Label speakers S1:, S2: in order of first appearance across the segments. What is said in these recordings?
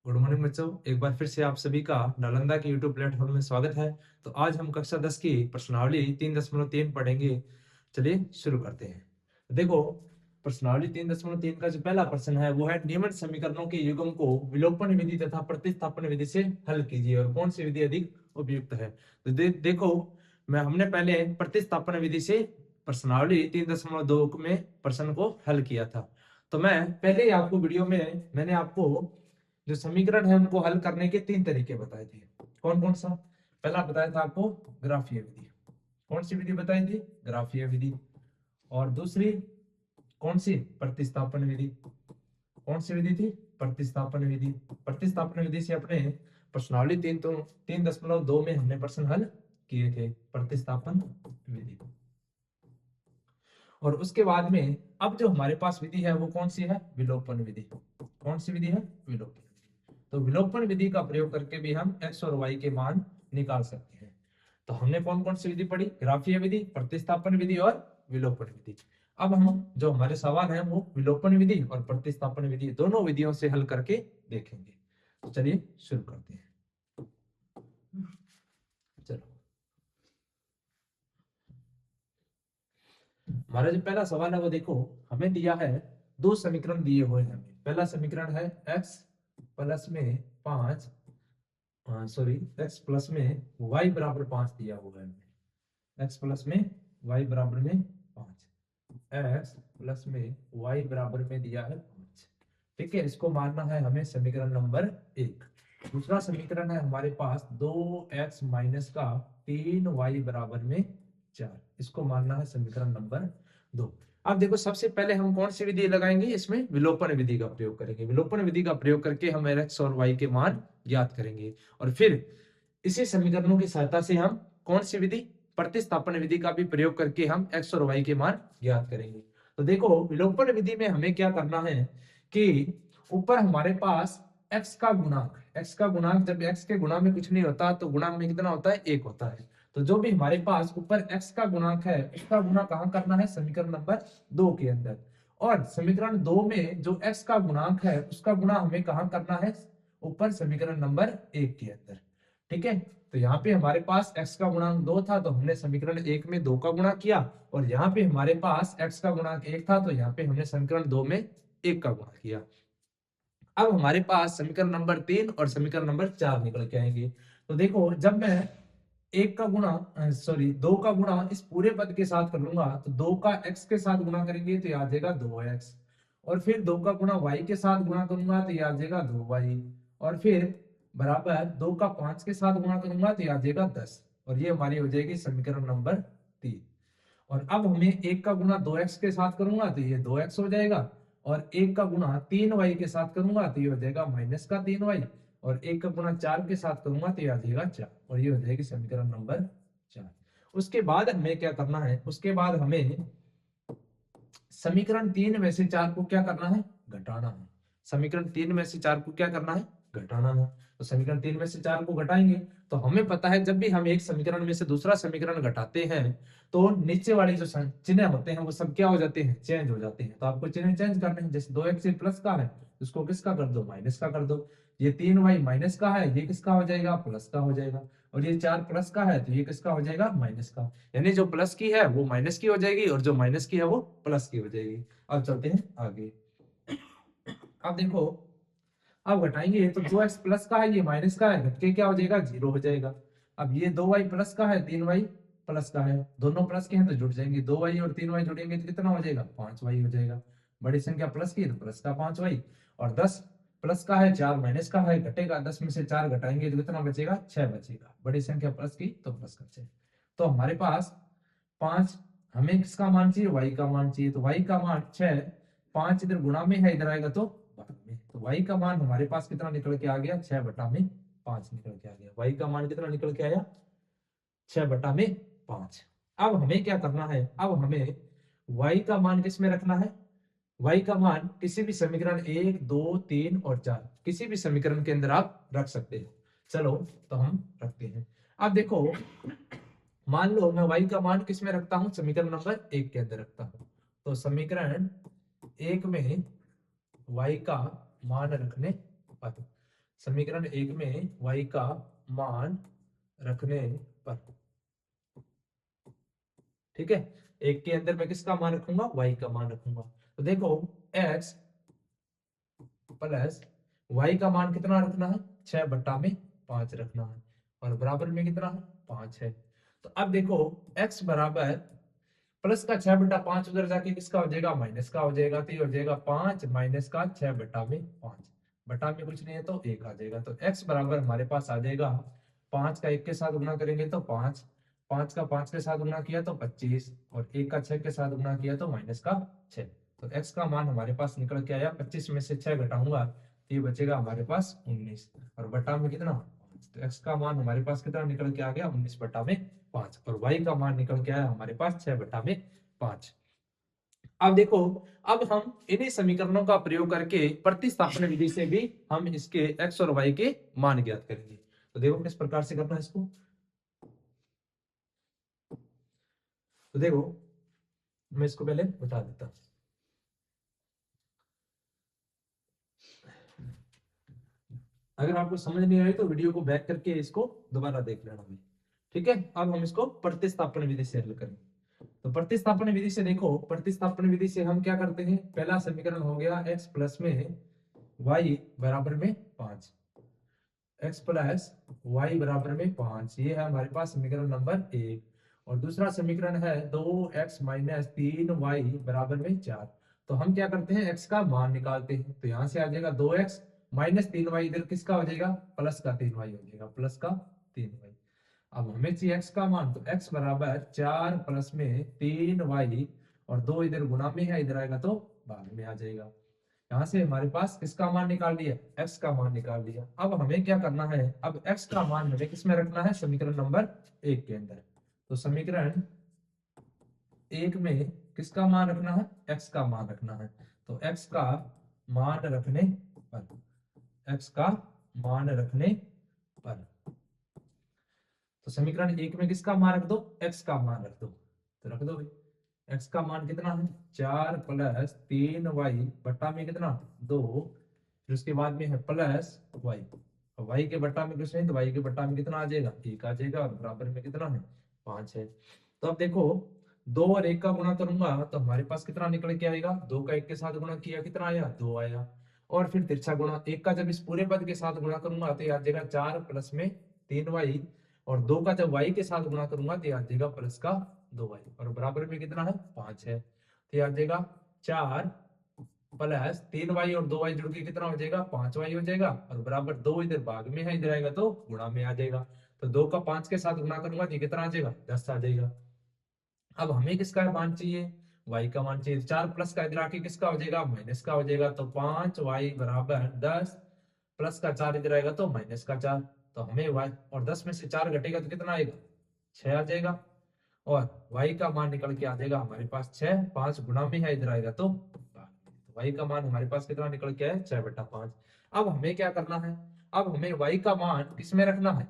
S1: Good morning बच्चों, एक बार फिर से आप सभी का नालंदा के यूट्यूब प्लेटफॉर्म में स्वागत है। तो आज हम कक्षा 10 की प्रश्नावली 3.3 पढ़ेंगे। चलिए शुरू करते हैं। देखो, प्रश्नावली 3.3 का जो पहला प्रश्न है वो है निम्न समीकरणों के युग्म को विलोपन विधि तथा प्रतिस्थापन विधि से हल कीजिए और कौन सी विधि अधिक उपयुक्त है। तो देखो, हमने पहले प्रतिस्थापन विधि से प्रश्नावली 3.2 में प्रश्न को हल किया था। तो मैं पहले ही आपको वीडियो में मैंने आपको जो समीकरण है उनको हल करने के 3 तरीके बताए थे। कौन कौन सा? पहला बताया था आपको ग्राफीय विधि। कौन सी विधि बताई थी? ग्राफीय विधि। और दूसरी कौन सी? प्रतिस्थापन विधि। कौन सी विधि थी? प्रतिस्थापन विधि। प्रतिस्थापन विधि से अपने प्रश्नावली 3.2 में हमने प्रश्न हल किए थे, प्रतिस्थापन विधि। और उसके बाद में अब जो हमारे पास विधि है वो कौन सी है? विलोपन विधि। कौन सी विधि है? विलोपन। तो विलोपन विधि का प्रयोग करके भी हम x और y के मान निकाल सकते हैं। तो हमने कौन कौन सी विधि पढ़ी? ग्राफीय विधि, प्रतिस्थापन विधि और विलोपन विधि। अब हम जो हमारे सवाल हैं वो विलोपन विधि और प्रतिस्थापन विधि दोनों विधियों से हल करके देखेंगे। तो चलिए शुरू करते हैं। चलो, हमारा जो पहला सवाल है वो देखो, हमें दिया है दो समीकरण दिए हुए हैं। पहला समीकरण है x प्लस में 5 x प्लस में y बराबर 5 दिया हुआ है। x प्लस में y बराबर में 5, x प्लस में y बराबर में दिया है 5। ठीक है, इसको मानना है हमें समीकरण नंबर 1। दूसरा समीकरण है हमारे पास 2x माइनस का 3y बराबर में 4, इसको मानना है समीकरण नंबर 2। अब देखो, सबसे पहले हम कौन सी विधि लगाएंगे? इसमें विलोपन विधि का प्रयोग करेंगे। विलोपन विधि का प्रयोग करके हम x और y के मान ज्ञात करेंगे और फिर इसी समीकरणों की सहायता से हम कौन सी विधि? प्रतिस्थापन विधि का भी प्रयोग करके हम x और y के मान ज्ञात करेंगे। तो देखो, विलोपन विधि में हमें क्या करना है कि ऊपर हमारे पास x का गुणांक, x का गुणांक जब x के गुणा में कुछ नहीं होता तो गुणांक में कितना होता है? 1 होता है। तो जो भी हमारे पास ऊपर x का गुणांक है उसका गुणा कहां करना है? समीकरण नंबर 2 के अंदर। और समीकरण 2 में जो x का गुणांक है उसका गुणा हमें कहां करना है? ऊपर समीकरण नंबर 1 के अंदर। ठीक है, तो यहाँ पे हमारे पास x का गुणांक 2 था तो हमने समीकरण 1 में 2 का गुणा किया, और यहाँ पे हमारे पास x का गुणांक 1 था तो यहाँ पे हमने समीकरण 2 में 1 का गुणा किया। अब हमारे पास समीकरण नंबर 3 और समीकरण नंबर 4 निकल के आएंगे। तो देखो, जब मैं 1 का गुणा 2 का गुणा इस पूरे पद के साथ कर लूंगा तो 2 का x के साथ गुणा करेंगे तो ये आ जाएगा 2x, और फिर 2 का गुणा y के साथ गुणा करूंगा तो ये आ जाएगा 2y, और फिर बराबर 2 का 5 के साथ गुणा करूंगा तो ये आ जाएगा 10, और ये हमारी हो जाएगी समीकरण नंबर 3। और अब हमें 1 का गुणा 2x के साथ करूंगा तो ये 2x हो जाएगा, और 1 का गुणा 3y के साथ करूंगा तो ये हो जाएगा माइनस का 3y, और 1 का गुणा 4 के साथ करूंगा तो ये आ जाएगा 4, और ये हो जाएगी समीकरण नंबर 4। उसके बाद हमें क्या करना है? उसके बाद हमें समीकरण 3 में से 4 को क्या करना है? घटाना है। समीकरण 3 में से 4 को क्या करना है? घटाना है। तो समीकरण 3 में से 4 को घटाएंगे तो हमें पता है जब भी हम एक समीकरण में से दूसरा समीकरण घटाते हैं तो नीचे वाले जो चिन्ह होते हैं वो सब क्या हो जाते हैं? चेंज हो जाते हैं। तो आपको चिन्ह चेंज करने हैं। जैसे 2x प्लस का है उसको किसका कर दो? माइनस का कर दो। ये 3y माइनस का है, ये किसका हो जाएगा? प्लस का हो जाएगा। और ये 4 प्लस का है तो ये किसका हो जाएगा? माइनस का। यानी जो प्लस की है वो माइनस की हो जाएगी और जो माइनस की है वो प्लस की हो जाएगी। अब चलते हैं आगे। अब देखो, अब घटाएंगे तो 2x प्लस का है ये माइनस का है, घट के क्या हो जाएगा? 0 हो जाएगा। अब ये 2y प्लस का है 3y प्लस का है, दोनों प्लस के हैं तो जुड़ जाएंगे। 2y और 3y जुड़ेंगे तो कितना हो जाएगा? 5y हो जाएगा। बड़ी संख्या प्लस की है तो प्लस का 5y, और 10 प्लस का है 4 माइनस का है, घटेगा 10 में से 4 घटाएंगे तो कितना बचेगा? 6 बचेगा। बड़ी संख्या प्लस की तो प्लस का 6। तो हमारे पास 5, हमें किसका मान चाहिए? y का मान चाहिए। तो y का मान 6, 5 इधर गुणा में है इधर आएगा तो भाग में, तो y का मान हमारे पास कितना निकल के आ गया? 6 बटा में 5 निकल के आ गया। y का मान कितना निकल के आया? 6 बटा में 5। अब हमें क्या करना है? अब हमें y का मान किस में रखना है? y का मान किसी भी समीकरण 1, 2, 3 और 4 किसी भी समीकरण के अंदर आप रख सकते हो। चलो, तो हम रखते हैं। अब देखो, मान लो मैं y का मान किस में रखता हूं? समीकरण नंबर 1 के अंदर रखता हूं। तो समीकरण 1 में y का मान रखने पर, समीकरण एक में y का मान रखने पर, ठीक है, एक के अंदर मैं किसका मान रखूंगा, y का मान रखूंगा। तो देखो x प्लस y का मान कितना रखना है, 6/5 रखना है, और बराबर में कितना है, 5 है। तो अब देखो x बराबर प्लस का 6/5 उधर जाके किसका हो जाएगा, माइनस का हो जाएगा, तो ये हो जाएगा 5 माइनस का 6/5, बटा में कुछ नहीं है तो 1 आ जाएगा। तो x बराबर हमारे पास आ जाएगा 5 का 1 के साथ गुना करेंगे तो 5, 5 का 5 के साथ गुना किया तो 25, और 1 का 6 के साथ गुना किया तो माइनस का 6। तो x का मान हमारे पास निकल के आया, 25 में से 6 घटाऊंगा तो ये बचेगा हमारे पास 19, और बटा में कितना 5। तो x का मान हमारे पास कितना निकल के आ गया, 19/5, और y का मान निकल के आया हमारे पास 6/5। अब देखो, अब हम इन्हीं समीकरणों का प्रयोग करके प्रतिस्थापन विधि से भी हम इसके x और y के मान ज्ञात करेंगे। तो देखो किस प्रकार से करना है इसको। तो देखो मैं इसको पहले बता देता हूं। अगर आपको समझ नहीं आई तो वीडियो को बैक करके इसको दोबारा देख लेना भाई, ठीक है। अब हम इसको प्रतिस्थापन विधि से हल करेंगे। तो प्रतिस्थापन विधि से देखो, प्रतिस्थापन विधि से हम क्या करते हैं, पहला समीकरण हो गया x प्लस में y बराबर में 5, x प्लस वाई बराबर में 5, ये है हमारे पास समीकरण नंबर 1। और दूसरा समीकरण है 2x माइनस 3y बराबर में 4। तो हम क्या करते हैं, x का मान निकालते हैं। तो यहां से आ जाएगा 2x माइनस 3y, इधर किसका हो जाएगा, प्लस का 3y हो जाएगा, प्लस का 3y। अब हमें चाहिए x का मान, तो x बराबर 4 प्लस में 3y, और 2 इधर गुना में है, इधर आएगा तो भाग में आ जाएगा। यहां से हमारे पास किसका मान निकाल लिया, x का मान निकाल लिया। अब हमें क्या करना है, अब x का मान हमें किसमें रखना है, समीकरण नंबर 1 के अंदर। तो समीकरण 1 में किसका मान रखना है, x का मान रखना है। तो x का मान रखने पर, x का मान रखने पर, तो समीकरण 1 में किसका मान रख दो, x का मान रख दो। तो रख दो भाई, x का मान कितना है, 4 प्लस 3y बट्टा में कितना 2, फिर उसके बाद में है प्लस y, y के बट्टा में कुछ नहीं तो y के बट्टा में कितना आ जाएगा, 1 आ जाएगा, और बराबर में कितना है 5 है। तो अब देखो 2 और 1 का गुणा करूंगा तो हमारे पास कितना निकल के आएगा, 2 का 1 के साथ गुणा किया कितना आया, 2 आया, और फिर तिरछा गुणा 1 का जब इस पूरे पद के साथ गुणा करूंगा तो ये आ जाएगा 4 प्लस में 3y, और 2 का जब y के साथ गुणा करूंगा तो ये आ जाएगा प्लस का 2y, और बराबर में कितना है 5 है। तो ये आ जाएगा 4 प्लस 3y और 2y जुड़ के कितना हो जाएगा, 5y हो जाएगा, और बराबर 2 इधर भाग में है, इधर आएगा तो गुणा में आ जाएगा। तो 2 का 5 के साथ गुणा करूंगा तो ये कितना आ जाएगा, 10 आ जाएगा। अब हमें किसका मान चाहिए, y का मान चाहिए। 4 प्लस का इधर आके किसका हो जाएगा, माइनस का हो जाएगा। तो 5y बराबर 10, प्लस का 4 इधर आएगा तो माइनस का 4। तो हमें y और 10 में से 4 घटेगा तो कितना आएगा, 6 आ जाएगा, और y का मान निकल के आ जाएगा हमारे पास 6, 5 गुणा में है, इधर आएगा तो y का मान हमारे पास कितना निकल के आया, 6/5। अब हमें क्या करना है, अब हमें y का मान किसमें रखना है,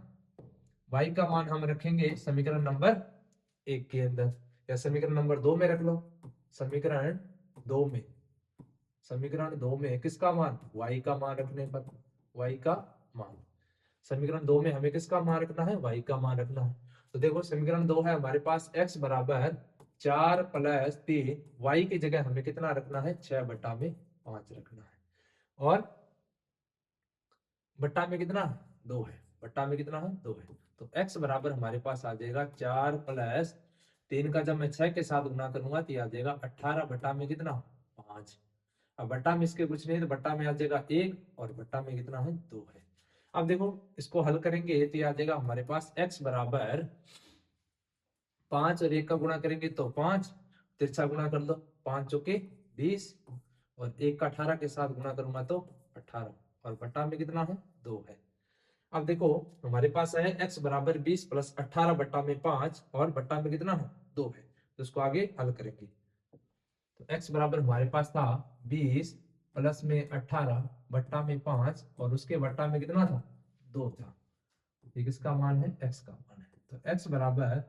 S1: y का मान हम रखेंगे समीकरण नंबर 1 के अंदर, या समीकरण नंबर 2 में रख लो। समीकरण 2 में, समीकरण 2 में किसका मान, y का मान रखने पर, y का मान, समीकरण 2 में हमें किसका मान रखना है, y का मान रखना है। तो देखो समीकरण 2 है हमारे पास, x बराबर 4 प्लस 3, y की जगह हमें कितना रखना है, 6/5 रखना है, और बट्टा में कितना 2 है, बट्टा में कितना है 2 है। तो x बराबर हमारे पास आ जाएगा 4 प्लस 3 का जब मैं 6 के साथ गुना करूंगा तो आ जाएगा 18 बट्टा में कितना 5। अब बट्टा में इसके कुछ नहीं तो बट्टा में आ जाएगा 1, और बट्टा में कितना है 2 है। अब देखो इसको हल करेंगे तो आ जाएगा हमारे पास x बराबर 5 और 1 का गुणा करेंगे तो 5, तिरछा गुणा कर लो, 5 चौके 20, और 1 का 18 के साथ गुणा करूंगा तो 18, और बट्टा में कितना है 2 है। अब देखो हमारे पास है x बराबर 20 प्लस 18 बट्टा में 5, और बट्टा में कितना है 2 है। तो इसको आगे हल करेंगे। तो x बराबर हमारे पास था 20 प्लस में 18 बट्टा में 5, और उसके बट्टा में कितना था 2 था। ये किसका मान है, x का मान है। तो x बराबर,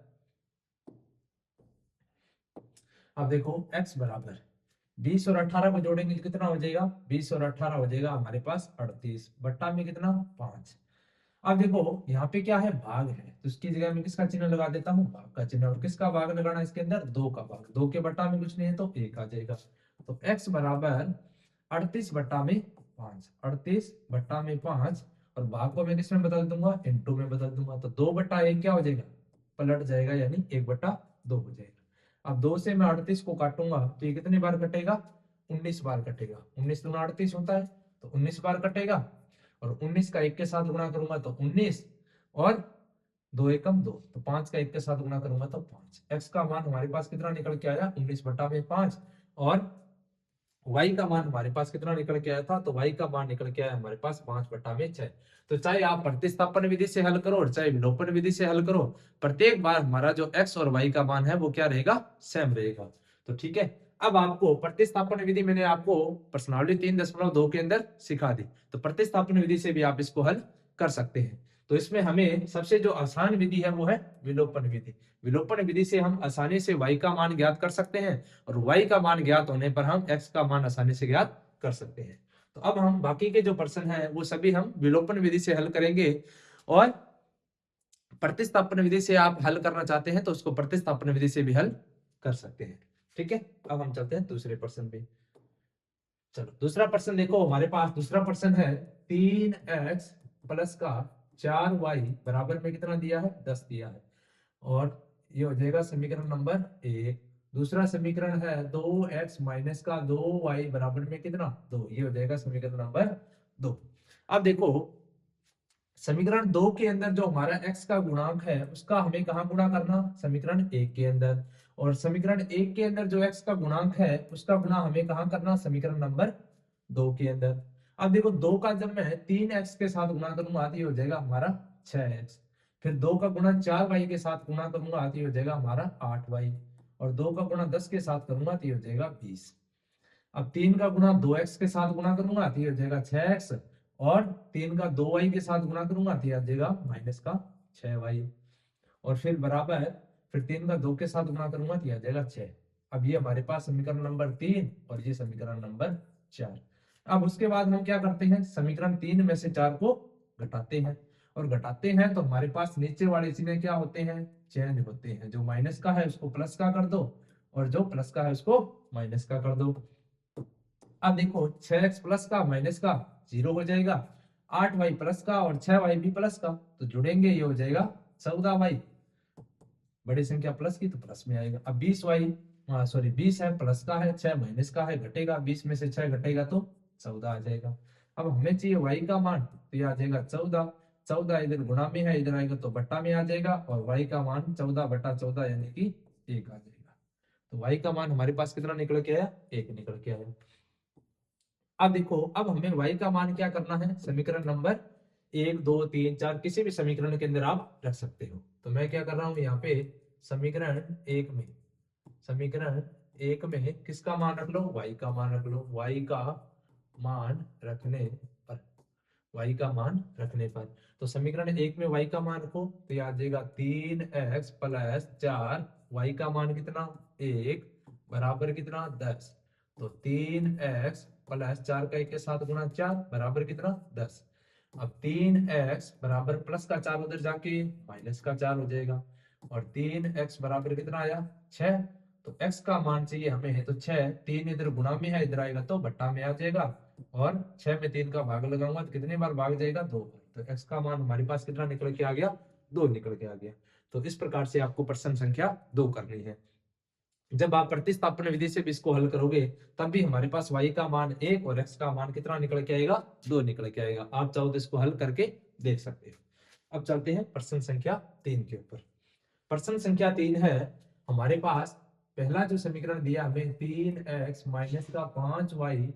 S1: अब देखो x बराबर 20 और 18 को जोड़ेंगे तो कितना हो जाएगा, 20 और 18 हो जाएगा हमारे पास 38 बट्टा में कितना 5। अब देखो यहाँ पे क्या है, भाग है, तो इसकी जगह में किसका चिन्ह लगा देता हूँ, भाग का चिन्ह। और किसका भाग लगाना है इसके अंदर, 2 का भाग, 2 के बट्टा में कुछ नहीं है तो 1 आ जाएगा। तो x बराबर 38 बट्टा में 5, 38 बट्टा में 5, और भाग को मैं किस में बदल दूंगा, इनटू में बदल दूंगा। तो 2 बट्टा 1 क्या हो जाएगा, पलट जाएगा, यानी 1 बट्टा 2 हो जाएगा। अब 2 से मैं 38 को काटूंगा तो ये कितनी बार कटेगा, 19 बार कटेगा। 19 दूना 38 होता है, तो 19 बार कटेगा। और 19 का 1 के साथ गुणा करूंगा तो 19, और 2 एकम 2, तो 5 का 1 के साथ गुणा करूंगा तो 5। x का मान हमारे पास कितना निकल के आया, 19 बटा में 5। और y का मान हमारे पास कितना निकल के आया था, तो y का मान निकल के आया हमारे पास 5 बटा में 6। तो चाहे आप प्रतिस्थापन विधि से हल करो और चाहे विलोपन विधि से हल करो, प्रत्येक बार हमारा जो x और y का मान है वो क्या रहेगा, सेम रहेगा। तो ठीक है, अब आपको प्रतिस्थापन विधि मैंने आपको पर्सनालिटी 3.2 के अंदर सिखा दी, तो प्रतिस्थापन विधि से भी आप इसको हल कर सकते हैं। तो इसमें हमें सबसे जो आसान विधि है वो है विलोपन विधि। विलोपन विधि से हम आसानी से y का मान ज्ञात कर सकते हैं, और y का मान ज्ञात होने पर हम x का मान आसानी से ज्ञात कर सकते हैं। तो अब हम बाकी के जो प्रश्न हैं वो सभी हम विलोपन विधि से हल करेंगे, और प्रतिस्थापन विधि से आप हल करना चाहते हैं तो उसको प्रतिस्थापन विधि से भी हल कर सकते हैं। ठीक है, अब हम चलते हैं दूसरे प्रश्न पे। चलो दूसरा प्रश्न देखो, हमारे पास दूसरा प्रश्न है 3x प्लस का 4y बराबर में कितना दिया है, 10 दिया है। और ये हो जाएगा समीकरण नंबर 1। दूसरा समीकरण है 2x माइनस का 2y बराबर में कितना 2, ये हो जाएगा समीकरण नंबर 2। अब देखो समीकरण 2 के अंदर जो हमारा x का गुणांक है उसका हमें कहाँ गुणा करना, समीकरण 1 के अंदर। और समीकरण 1 के अंदर जो x का गुणांक है उसका गुणा हमें कहाँ करना, समीकरण नंबर 2 के अंदर। अब देखो 2 का जब मैं 3x के साथ गुणा करूंगा तो ये हो जाएगा हमारा 6x। फिर 2 का गुणा 4y के साथ गुणा करूंगा तो ये हो जाएगा हमारा 8y। और 2 का गुणा 10 के साथ करूंगा तो ये हो जाएगा 20। अब 3 का गुणा 2x के साथ गुणा करूंगा तो ये हो जाएगा 6x। और 3 का 2y के साथ गुणा करूंगा तो ये आ जाएगा माइनस का 6y। और फिर बराबर, फिर 3 का 2 के साथ गुणा करूंगा तो ये आ जाएगा 6। अब ये हमारे पास समीकरण नंबर 3 और ये समीकरण नंबर 4। अब उसके बाद हम क्या करते हैं, समीकरण 3 में से 4 को घटाते हैं। और घटाते हैं तो हमारे पास नीचे वाले चिन्ह क्या होते हैं, चेंज होते हैं। जो माइनस का है उसको प्लस का कर दो, और जो प्लस का है उसको माइनस का कर दो। अब देखो 6x प्लस का माइनस का 0 हो जाएगा, 8y प्लस का और 6y भी प्लस का, तो जुड़ेंगे ये हो जाएगा 14y। बड़ी संख्या प्लस की तो प्लस में आएगा। अब 20 है प्लस का है, 6 माइनस का है घटेगा, 20 में से 6 घटेगा तो 14 आ जाएगा। अब हमें चाहिए y का मान, तो ये आ जाएगा 14। 14 इधर गुणा में है, इधर आएगा तो बट्टा में आ जाएगा, और y का मान 14 बटा 14 यानी कि 1 आ जाएगा। तो y का मान हमारे पास कितना निकल के आया, 1 निकल के आया। अब देखो अब हमें y का मान क्या करना है, समीकरण नंबर 1 2 3 4 किसी भी समीकरण के अंदर आप रख सकते हो। तो मैं क्या कर रहा हूं यहाँ पे समीकरण 1 में, समीकरण 1 में किसका मान रख लो, y का मान रख लो। y का मान रखने पर, y का मान रखने पर, तो समीकरण 1 में y का मान रखो तो ये आ जाएगा 3x प्लस 4, y का मान कितना 1 बराबर कितना 10। तो 3x प्लस 4 का 1 के साथ गुणा 4 बराबर कितना 10। अब 3x बराबर प्लस का 4 उधर जाके माइनस का 4 हो जाएगा, और 3x बराबर कितना आया 6। तो x का मान चाहिए हमें है तो 6, 3 इधर गुणा में है इधर आएगा तो बट्टा में आ जाएगा, और 6 में 3 का भाग लगाऊंगा तो कितनी बार भाग जाएगा 2 बार। तो x का मान हमारे पास कितना निकल के आ गया, 2 निकल के आ गया। तो इस प्रकार से आपको प्रश्न संख्या 2 करनी है। जब आप प्रतिस्थापन विधि से भी इसको हल करोगे तब भी हमारे पास y का मान 1 और x का मान कितना निकल के आएगा, 2 निकल के आएगा। आप चाहो तो इसको हल करके देख सकते हो। अब चलते हैं प्रश्न संख्या 3 के ऊपर। प्रश्न संख्या 3 है हमारे पास, पहला जो समीकरण दिया हमें 3x माइनस का 5y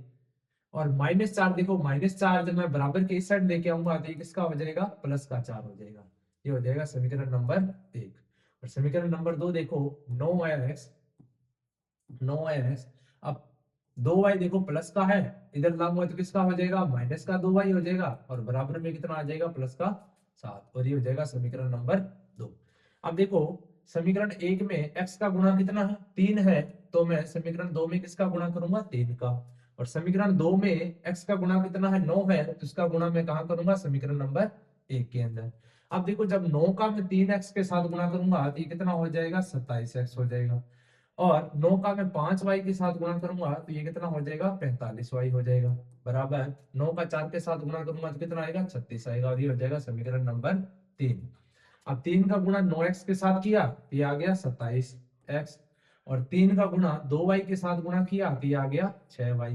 S1: और -4। देखो -4 जब मैं बराबर के इस साइड लेके आऊंगा तो ये किसका हो जाएगा, प्लस का 4 हो जाएगा। ये हो जाएगा समीकरण नंबर 1। और समीकरण नंबर 2 देखो 9x, अब 2y देखो प्लस का है, इधर लाऊंगा तो किसका हो जाएगा, माइनस का 2y हो जाएगा, और बराबर में कितना आ जाएगा, प्लस का 7। और ये हो जाएगा समीकरण नंबर 2। अब देखो समीकरण 1 में x का गुणा कितना है, 3 है, तो मैं समीकरण 2 में किसका गुणा करूंगा, 3 का। और समीकरण 2 में x का गुणा कितना है, 9 है, तो इसका गुणा मैं कहां करूंगा, समीकरण नंबर 1 के अंदर। अब देखो जब 9 का मैं 3x के साथ गुणा करूंगा तो ये कितना हो जाएगा, 27x हो जाएगा। और 9 का मैं 5y के साथ गुणा करूंगा तो ये कितना हो जाएगा, 45y हो जाएगा। बराबर 9 का 4 के साथ गुणा करूंगा तो कितना आएगा, 36 आएगा। और ये हो जाएगा समीकरण नंबर 3। अब 3 का गुणा 9x के साथ किया तो ये आ गया 27x। और 3 का गुणा 2y के साथ गुणा किया तो ये आ गया 6y।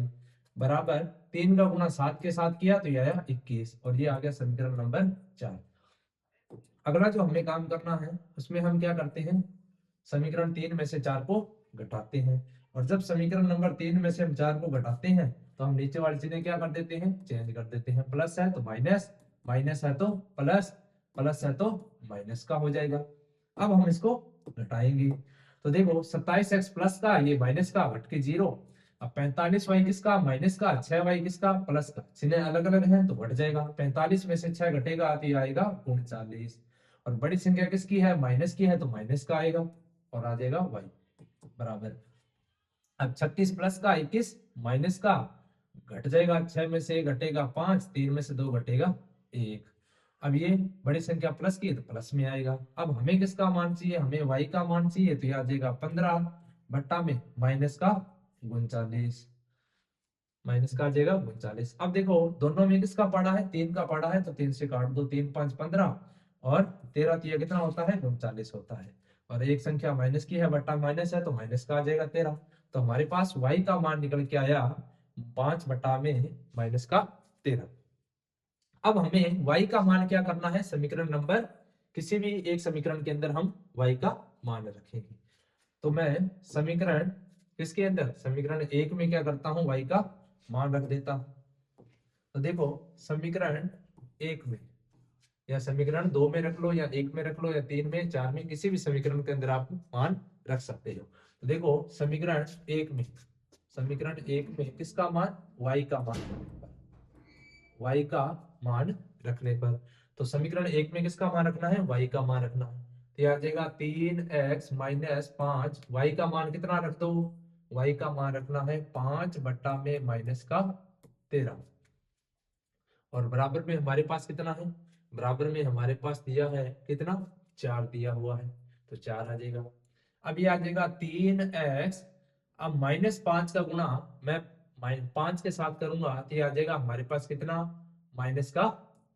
S1: बराबर 3 का गुणा 7 के साथ किया तो ये आया 21। और ये आ गया समीकरण नंबर 4। अगला जो हमें काम करना है उसमें हम क्या करते हैं, समीकरण 3 में से 4 को घटाते हैं। और जब समीकरण नंबर 3 में से हम 4 को घटाते हैं तो हम नीचे वाली चीजें क्या कर देते हैं, चेंज कर देते हैं। प्लस है तो माइनस, माइनस है तो प्लस, प्लस है तो माइनस का हो जाएगा। अब हम इसको घटाएंगे तो देखो 27x प्लस का, ये माइनस का, घट के 0। अब 45y किसका, माइनस का, 6y किसका, प्लस का। चिन्ह अलग अलग हैं तो घट जाएगा। 45 में से 6 घटेगा तो ये आएगा 39। और बड़ी संख्या किसकी है, माइनस की है, तो माइनस का आएगा और आ जाएगा y। बराबर अब 36 प्लस का 21 माइनस का, घट जाएगा। 6 में से घटेगा 5, 3 में से 2 घटेगा 1। अब ये बड़ी संख्या प्लस की है तो प्लस में आएगा। अब हमें किसका मान चाहिए, हमें y का मान चाहिए, तो ये आ जाएगा 15 बट्टा में माइनस का 39, माइनस का आ जाएगा 39। अब देखो दोनों में किसका पड़ा है, 3 का पड़ा है, तो 3 से काट दो, 3 5 15 और 13 तो ये कितना होता है, 39 होता है। और एक संख्या माइनस की है, बट्टा माइनस है, तो माइनस का आ जाएगा 13। तो हमारे पास y का मान निकल के आया 5 बट्टा में माइनस का 13। अब हमें y का मान क्या करना है, समीकरण नंबर किसी भी एक समीकरण के अंदर हम y का मान रखेंगे। तो मैं समीकरण किसके अंदर, समीकरण 1 में क्या करता हूं, y का मान रख देता हूं। तो देखो समीकरण 1 में या समीकरण 2 में रख लो या 1 में रख लो या 3 में, 4 में, किसी भी समीकरण के अंदर आप मान रख सकते हो। तो देखो समीकरण 1 में, समीकरण 1 में किसका मान, y का मान, y का मान रखने पर, तो समीकरण 1 में किसका मान रखना है, y का मान रखना है। तो यह आ जाएगा 3x माइनस 5, y का मान कितना रख दो, y का मान रखना है 5 बट्टा में माइनस का 13। और बराबर में हमारे पास कितना है, बराबर में हमारे पास दिया है कितना, 4 दिया हुआ है, तो 4 आ जाएगा। अब ये आ जाएगा 3x, अब माइनस 5 का गुणा मैं 5 के साथ करूंगा तो ये आ जाएगा हमारे पास कितना, माइनस का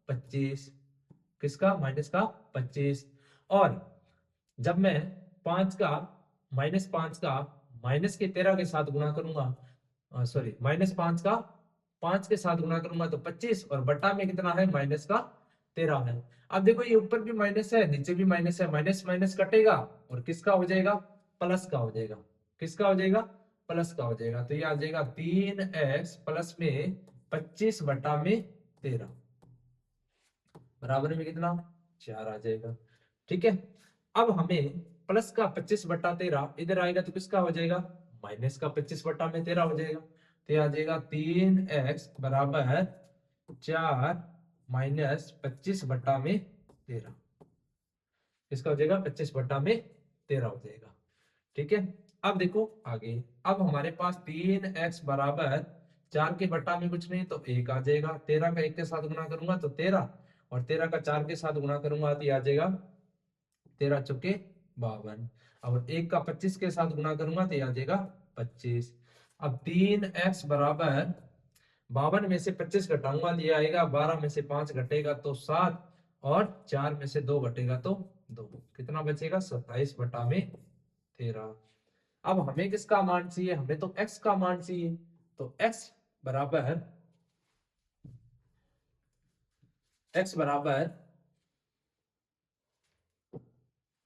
S1: 25। किसका, माइनस का 25। और जब मैं 5 का, माइनस 5 का माइनस के 13 के साथ गुणा करूंगा, सॉरी माइनस 5 का 5 के साथ गुणा करूंगा तो 25, और बटा में कितना है, माइनस का 13 है। अब देखो ये ऊपर भी माइनस है, नीचे भी माइनस है, माइनस माइनस कटेगा और किसका हो जाएगा, प्लस का हो जाएगा। किसका हो जाएगा, प्लस का हो जाएगा। तो ये आ जाएगा 3x प्लस में 25 बटा में 13 बराबर में कितना, 4 आ जाएगा। ठीक है। अब हमें प्लस का 25 बटा 13 इधर आएगा तो किसका हो जाएगा, माइनस का 25 बटा में 13 हो जाएगा। तो ये आ जाएगा 3x बराबर 4 माइनस 25 बटा में 13, इसका हो जाएगा 25 बटा में 13 हो जाएगा। ठीक है। अब देखो आगे, अब हमारे पास 3x बराबर 4 के बटा में कुछ नहीं तो 1 आ जाएगा। 13 का 1 के साथ गुणा करूंगा तो 13, और 13 का 4 के साथ गुणा करूंगा तो ये आ जाएगा 13 चौके 52। अब 1 का 25 के साथ गुणा करूंगा तो ये आ जाएगा 25। अब 3x बराबर 52 में से 25 घटाऊंगा तो ये आएगा 12 में से 5 घटेगा तो 7, और 4 में से 2 घटेगा तो 2, कितना बचेगा, 27 बटा में 13। अब हमें किसका मान चाहिए, हमें तो x का मान चाहिए। तो x बराबर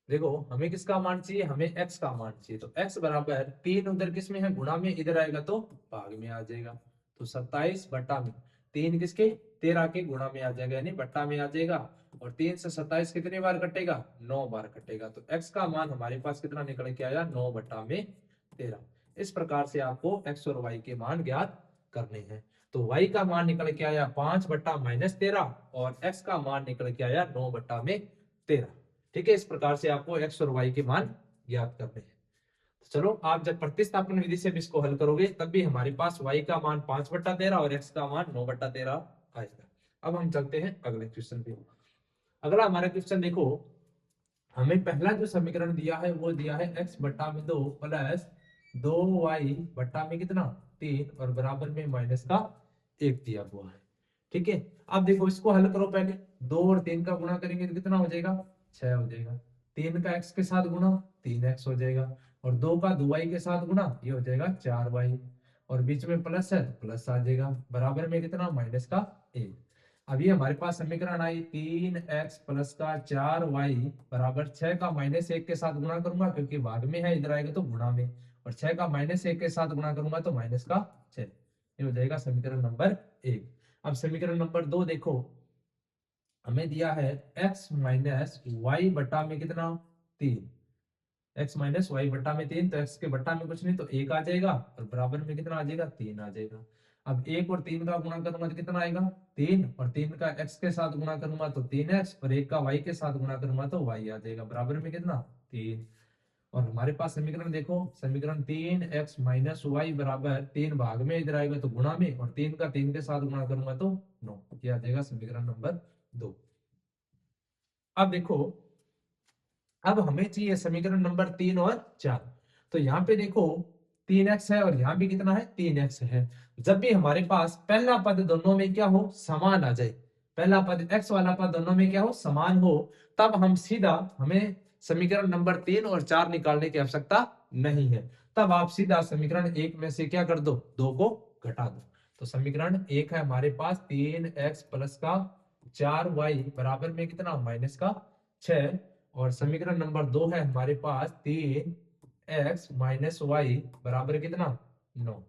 S1: देखो हमें किसका मान चाहिए, हमें x का मान चाहिए। तो x बराबर 3 उधर किस में है, गुणा में, इधर आएगा तो भाग में आ जाएगा। तो 27 बटा में 3 किसके, 13 के गुणा में आ जाएगा, यानी बट्टा में आ जाएगा। और 3 से 27 कितनी बार कटेगा, 9 बार कटेगा। तो x का मान हमारे पास कितना निकल के आया, 9 बटा में 13। इस प्रकार से आपको x और y के मान ज्ञात करने हैं। तो y का मान निकल के आया 5 बटा माइनस 13, और x का मान निकल के आया 9 बटा में 13। ठीक है। इस प्रकार से आपको x और y के मान ज्ञात करने हैं। चलो आप जब प्रतिस्थापन विधि से भी इसको हल करोगे तब भी हमारे पास y का मान 5/13 और x का मान 9/13 आएगा। अब हम चलते हैं अगले क्वेश्चन पे। अगला हमारा क्वेश्चन देखो, हमें पहला जो समीकरण दिया है वो दिया है x बट्टा में 2 प्लस 2y बट्टा में कितना 3 और बराबर में माइनस का 1 दिया हुआ है। ठीक है, अब देखो इसको हल करो। पहले 2 और 3 का गुणा करेंगे तो कितना हो जाएगा 6 हो जाएगा। 3 का x के साथ गुणा 3x हो जाएगा और 2 का 2y के साथ गुणा ये हो जाएगा 4y और बीच में प्लस है तो प्लस आ जाएगा बराबर में कितना माइनस का 1। अब ये हमारे पास समीकरण आई 3x प्लस का 4y बराबर 6 का माइनस 1 के साथ गुणा करूंगा क्योंकि भाग में है, इधर आएगा तो गुणा में, और 6 का माइनस 1 के साथ गुणा करूंगा तो माइनस का 6। ये हो जाएगा समीकरण नंबर 1। अब समीकरण नंबर 2 देखो, हमें दिया है x माइनस वाई बट्टा में कितना 3, x माइनस वाई बट्टा में 3, तो x के बट्टा में कुछ नहीं तो 1 आ जाएगा और बराबर में कितना आ जाएगा 3 आ जाएगा। अब 1 और 3 का गुणा करूंगा तो कितना आएगा 3 और 3 का x के साथ गुणा करूंगा तो 3x और 1 का y के साथ गुणा करूंगा तो y आ जाएगा बराबर में कितना 3। और हमारे पास समीकरण देखो, समीकरण 3x माइनस वाई बराबर 3 भाग में इधर आएगा तो गुणा में और 3 का 3 के साथ गुणा करूंगा तो 9। ये आ जाएगा समीकरण नंबर 2। अब देखो, अब हमें चाहिए समीकरण नंबर 3 और 4। तो यहाँ पे देखो 3x है और यहाँ भी कितना है 3x है। जब भी हमारे पास पहला पद दोनों में क्या हो समान आ जाए, पहला पद x वाला पद दोनों में क्या हो समान हो, तब हम सीधा, हमें समीकरण नंबर 3 और 4 निकालने की आवश्यकता नहीं है। तब आप सीधा समीकरण 1 में से क्या कर दो 2 को घटा दो। तो समीकरण 1 है हमारे पास 3x प्लस का 4y बराबर में कितना माइनस का 6 और समीकरण नंबर 2 है हमारे पास 3x माइनस वाई बराबर कितना 9।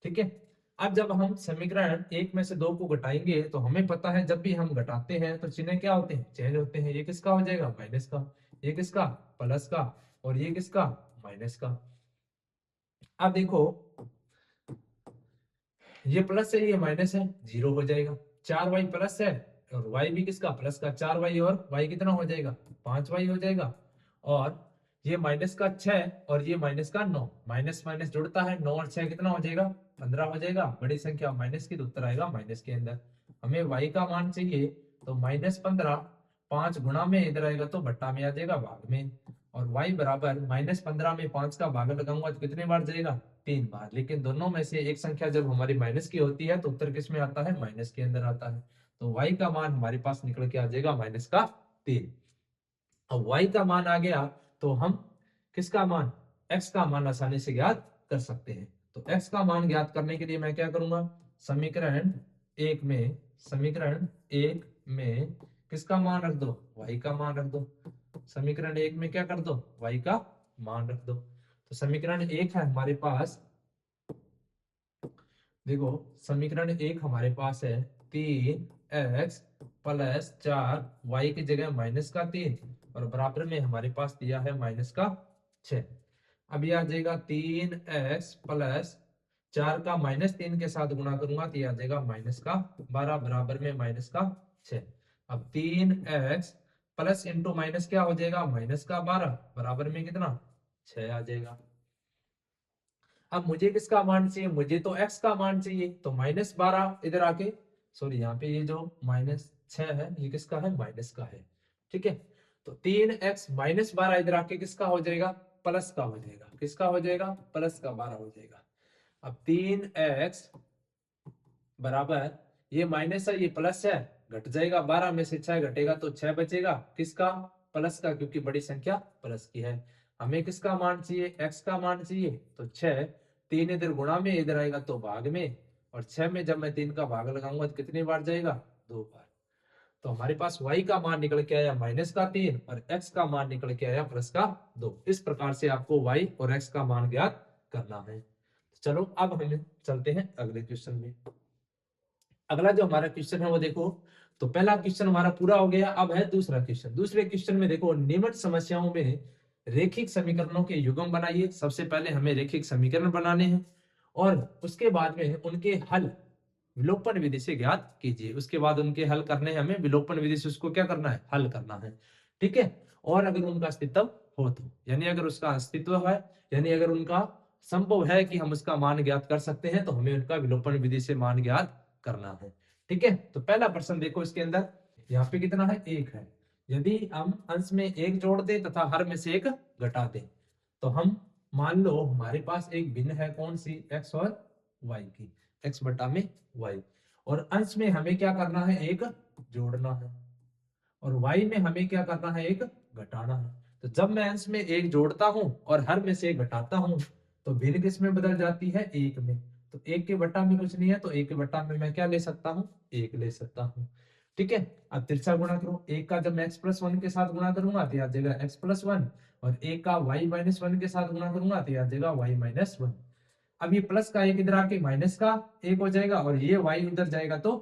S1: ठीक है, अब जब हम समीकरण 1 में से 2 को घटाएंगे तो हमें पता है जब भी हम घटाते हैं तो चिन्ह क्या होते हैं चेंज होते हैं। ये किसका हो जाएगा माइनस का, ये किसका प्लस का और ये किसका माइनस का। अब देखो ये प्लस है ये माइनस है, जीरो हो जाएगा। 4y प्लस है और y भी किसका प्लस का, 4y और y कितना हो जाएगा 5y हो जाएगा। और ये माइनस का 6 और ये माइनस का 9, माइनस माइनस जुड़ता है, 9 और 6 कितना हो जाएगा 15 हो जाएगा। बड़ी संख्या माइनस की तो उत्तर आएगा माइनस के अंदर। हमें y का मान चाहिए तो -15, 5 गुणा में इधर आएगा तो बट्टा में आ जाएगा भाग में, और y बराबर -15 में 5 का भाग लगाऊंगा तो कितने बार जाएगा 3 बार। लेकिन दोनों में से एक संख्या जब हमारी माइनस की होती है तो उत्तर किस में आता है माइनस के अंदर आता है। तो y का मान हमारे पास निकल के आ जाएगा माइनस का 3। अब y का मान आ गया तो हम किसका मान x का मान आसानी से ज्ञात कर सकते हैं। तो x का मान ज्ञात करने के लिए मैं क्या करूंगा, समीकरण 1 में, समीकरण 1 में किसका मान रख दो y का मान रख दो। समीकरण 1 में क्या कर दो y का मान रख दो। तो समीकरण 1 है हमारे पास, देखो समीकरण 1 हमारे पास है 3x प्लस 4y की जगह माइनस का 3 और बराबर में हमारे पास दिया है माइनस का 6। अब ये आ जाएगा 3x प्लस 4 का -3 के साथ गुणा करूंगा तो ये आ जाएगा माइनस का 12 बराबर में माइनस का 6। अब 3x प्लस इंटू माइनस क्या हो जाएगा माइनस का 12 बराबर में कितना 6 आ जाएगा। अब मुझे किसका मान चाहिए, मुझे तो x का मान चाहिए, तो -12 इधर आके, सॉरी यहाँ पे ये जो -6 है ये किसका है माइनस का है। ठीक है, तो 3x -12 इधर आके किसका हो जाएगा प्लस का हो जाएगा, किसका हो जाएगा प्लस का 12 हो जाएगा। अब 3x बराबर, ये माइनस है ये प्लस है, घट जाएगा 12 में से 6 घटेगा तो 6 बचेगा, किसका प्लस का, क्योंकि बड़ी संख्या प्लस की है। हमें किसका मान चाहिए x का मान चाहिए, तो 6, 3 इधर गुणा में इधर आएगा तो भाग में, और 6 में जब मैं 3 का भाग लगाऊंगा तो कितनी बार जाएगा 2 बार। तो हमारे पास y का मान निकल के आया माइनस का 3 और x का मान निकल के आया प्लस का 2। इस प्रकार से आपको y और x का मान ज्ञात करना है। चलो अब हम चलते हैं अगले क्वेश्चन में। अगला जो हमारा क्वेश्चन है वो देखो, तो पहला क्वेश्चन हमारा पूरा हो गया। अब है दूसरा क्वेश्चन। दूसरे क्वेश्चन में देखो, निम्न समस्याओं में रेखिक समीकरणों के युग्म बनाइए। सबसे पहले हमें रेखिक समीकरण बनाने हैं और उसके बाद में उनके हल विलोपन विधि से ज्ञात कीजिए। उसके बाद उनके हल करने हैं हमें, विलोपन विधि से उसको क्या करना है हल करना है। ठीक है, और अगर उनका अस्तित्व हो तो, यानी अगर उसका अस्तित्व है, यानी अगर उनका संभव है कि हम उसका मान ज्ञात कर सकते हैं, तो हमें उनका विलोपन विधि से मान ज्ञात करना है। ठीक है, तो पहला प्रश्न देखो, इसके अंदर यहाँ पे कितना है, एक है। यदि हम अंश में एक जोड़ दे तथा हर में से एक घटा दे, तो हम मान लो हमारे पास एक भिन्न है, कौन सी, x और y की, x बटा में y, और अंश में हमें क्या करना है, एक जोड़ना है, और y में हमें क्या करना है, एक घटाना है। तो जब मैं अंश में एक जोड़ता हूं और हर में से एक घटाता हूं, तो भिन्न किस में बदल जाती है, एक में। तो एक के बटा में कुछ नहीं है, तो एक के बटा में मैं क्या ले सकता हूं, एक ले सकता हूं। ठीक है, अब तिरछा गुणा करो, एक का जब मैं x प्लस वन के साथ गुणा करूंगा तो आ जाएगा x प्लस वन, और एक का y माइनस वन के साथ गुणा करूंगा तो आ जाएगा y माइनस वन। अब ये प्लस का एक इधर आके माइनस का एक हो जाएगा, और ये y उधर जाएगा तो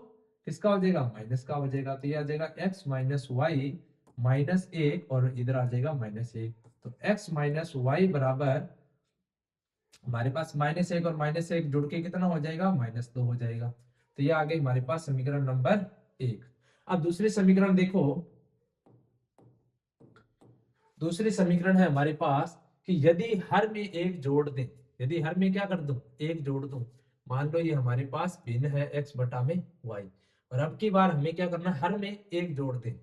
S1: किसका हो जाएगा, माइनस का हो जाएगा। तो ये आ जाएगा x माइनस वाई माइनस एक, और इधर आ जाएगा माइनस एक। तो x माइनस वाई बराबर हमारे पास माइनस एक और माइनस एक जुड़ के कितना हो जाएगा, माइनस दो हो जाएगा। तो ये आ गई हमारे पास समीकरण नंबर एक। अब दूसरी समीकरण देखो, दूसरी समीकरण है हमारे पास कि यदि हर में एक जोड़ दें, यदि हर में क्या कर दूं, एक जोड़ दूं, मान लो ये हमारे पास भिन्न है x बटा में y, और अब की बार हमें क्या करना है, हर में एक जोड़ दें,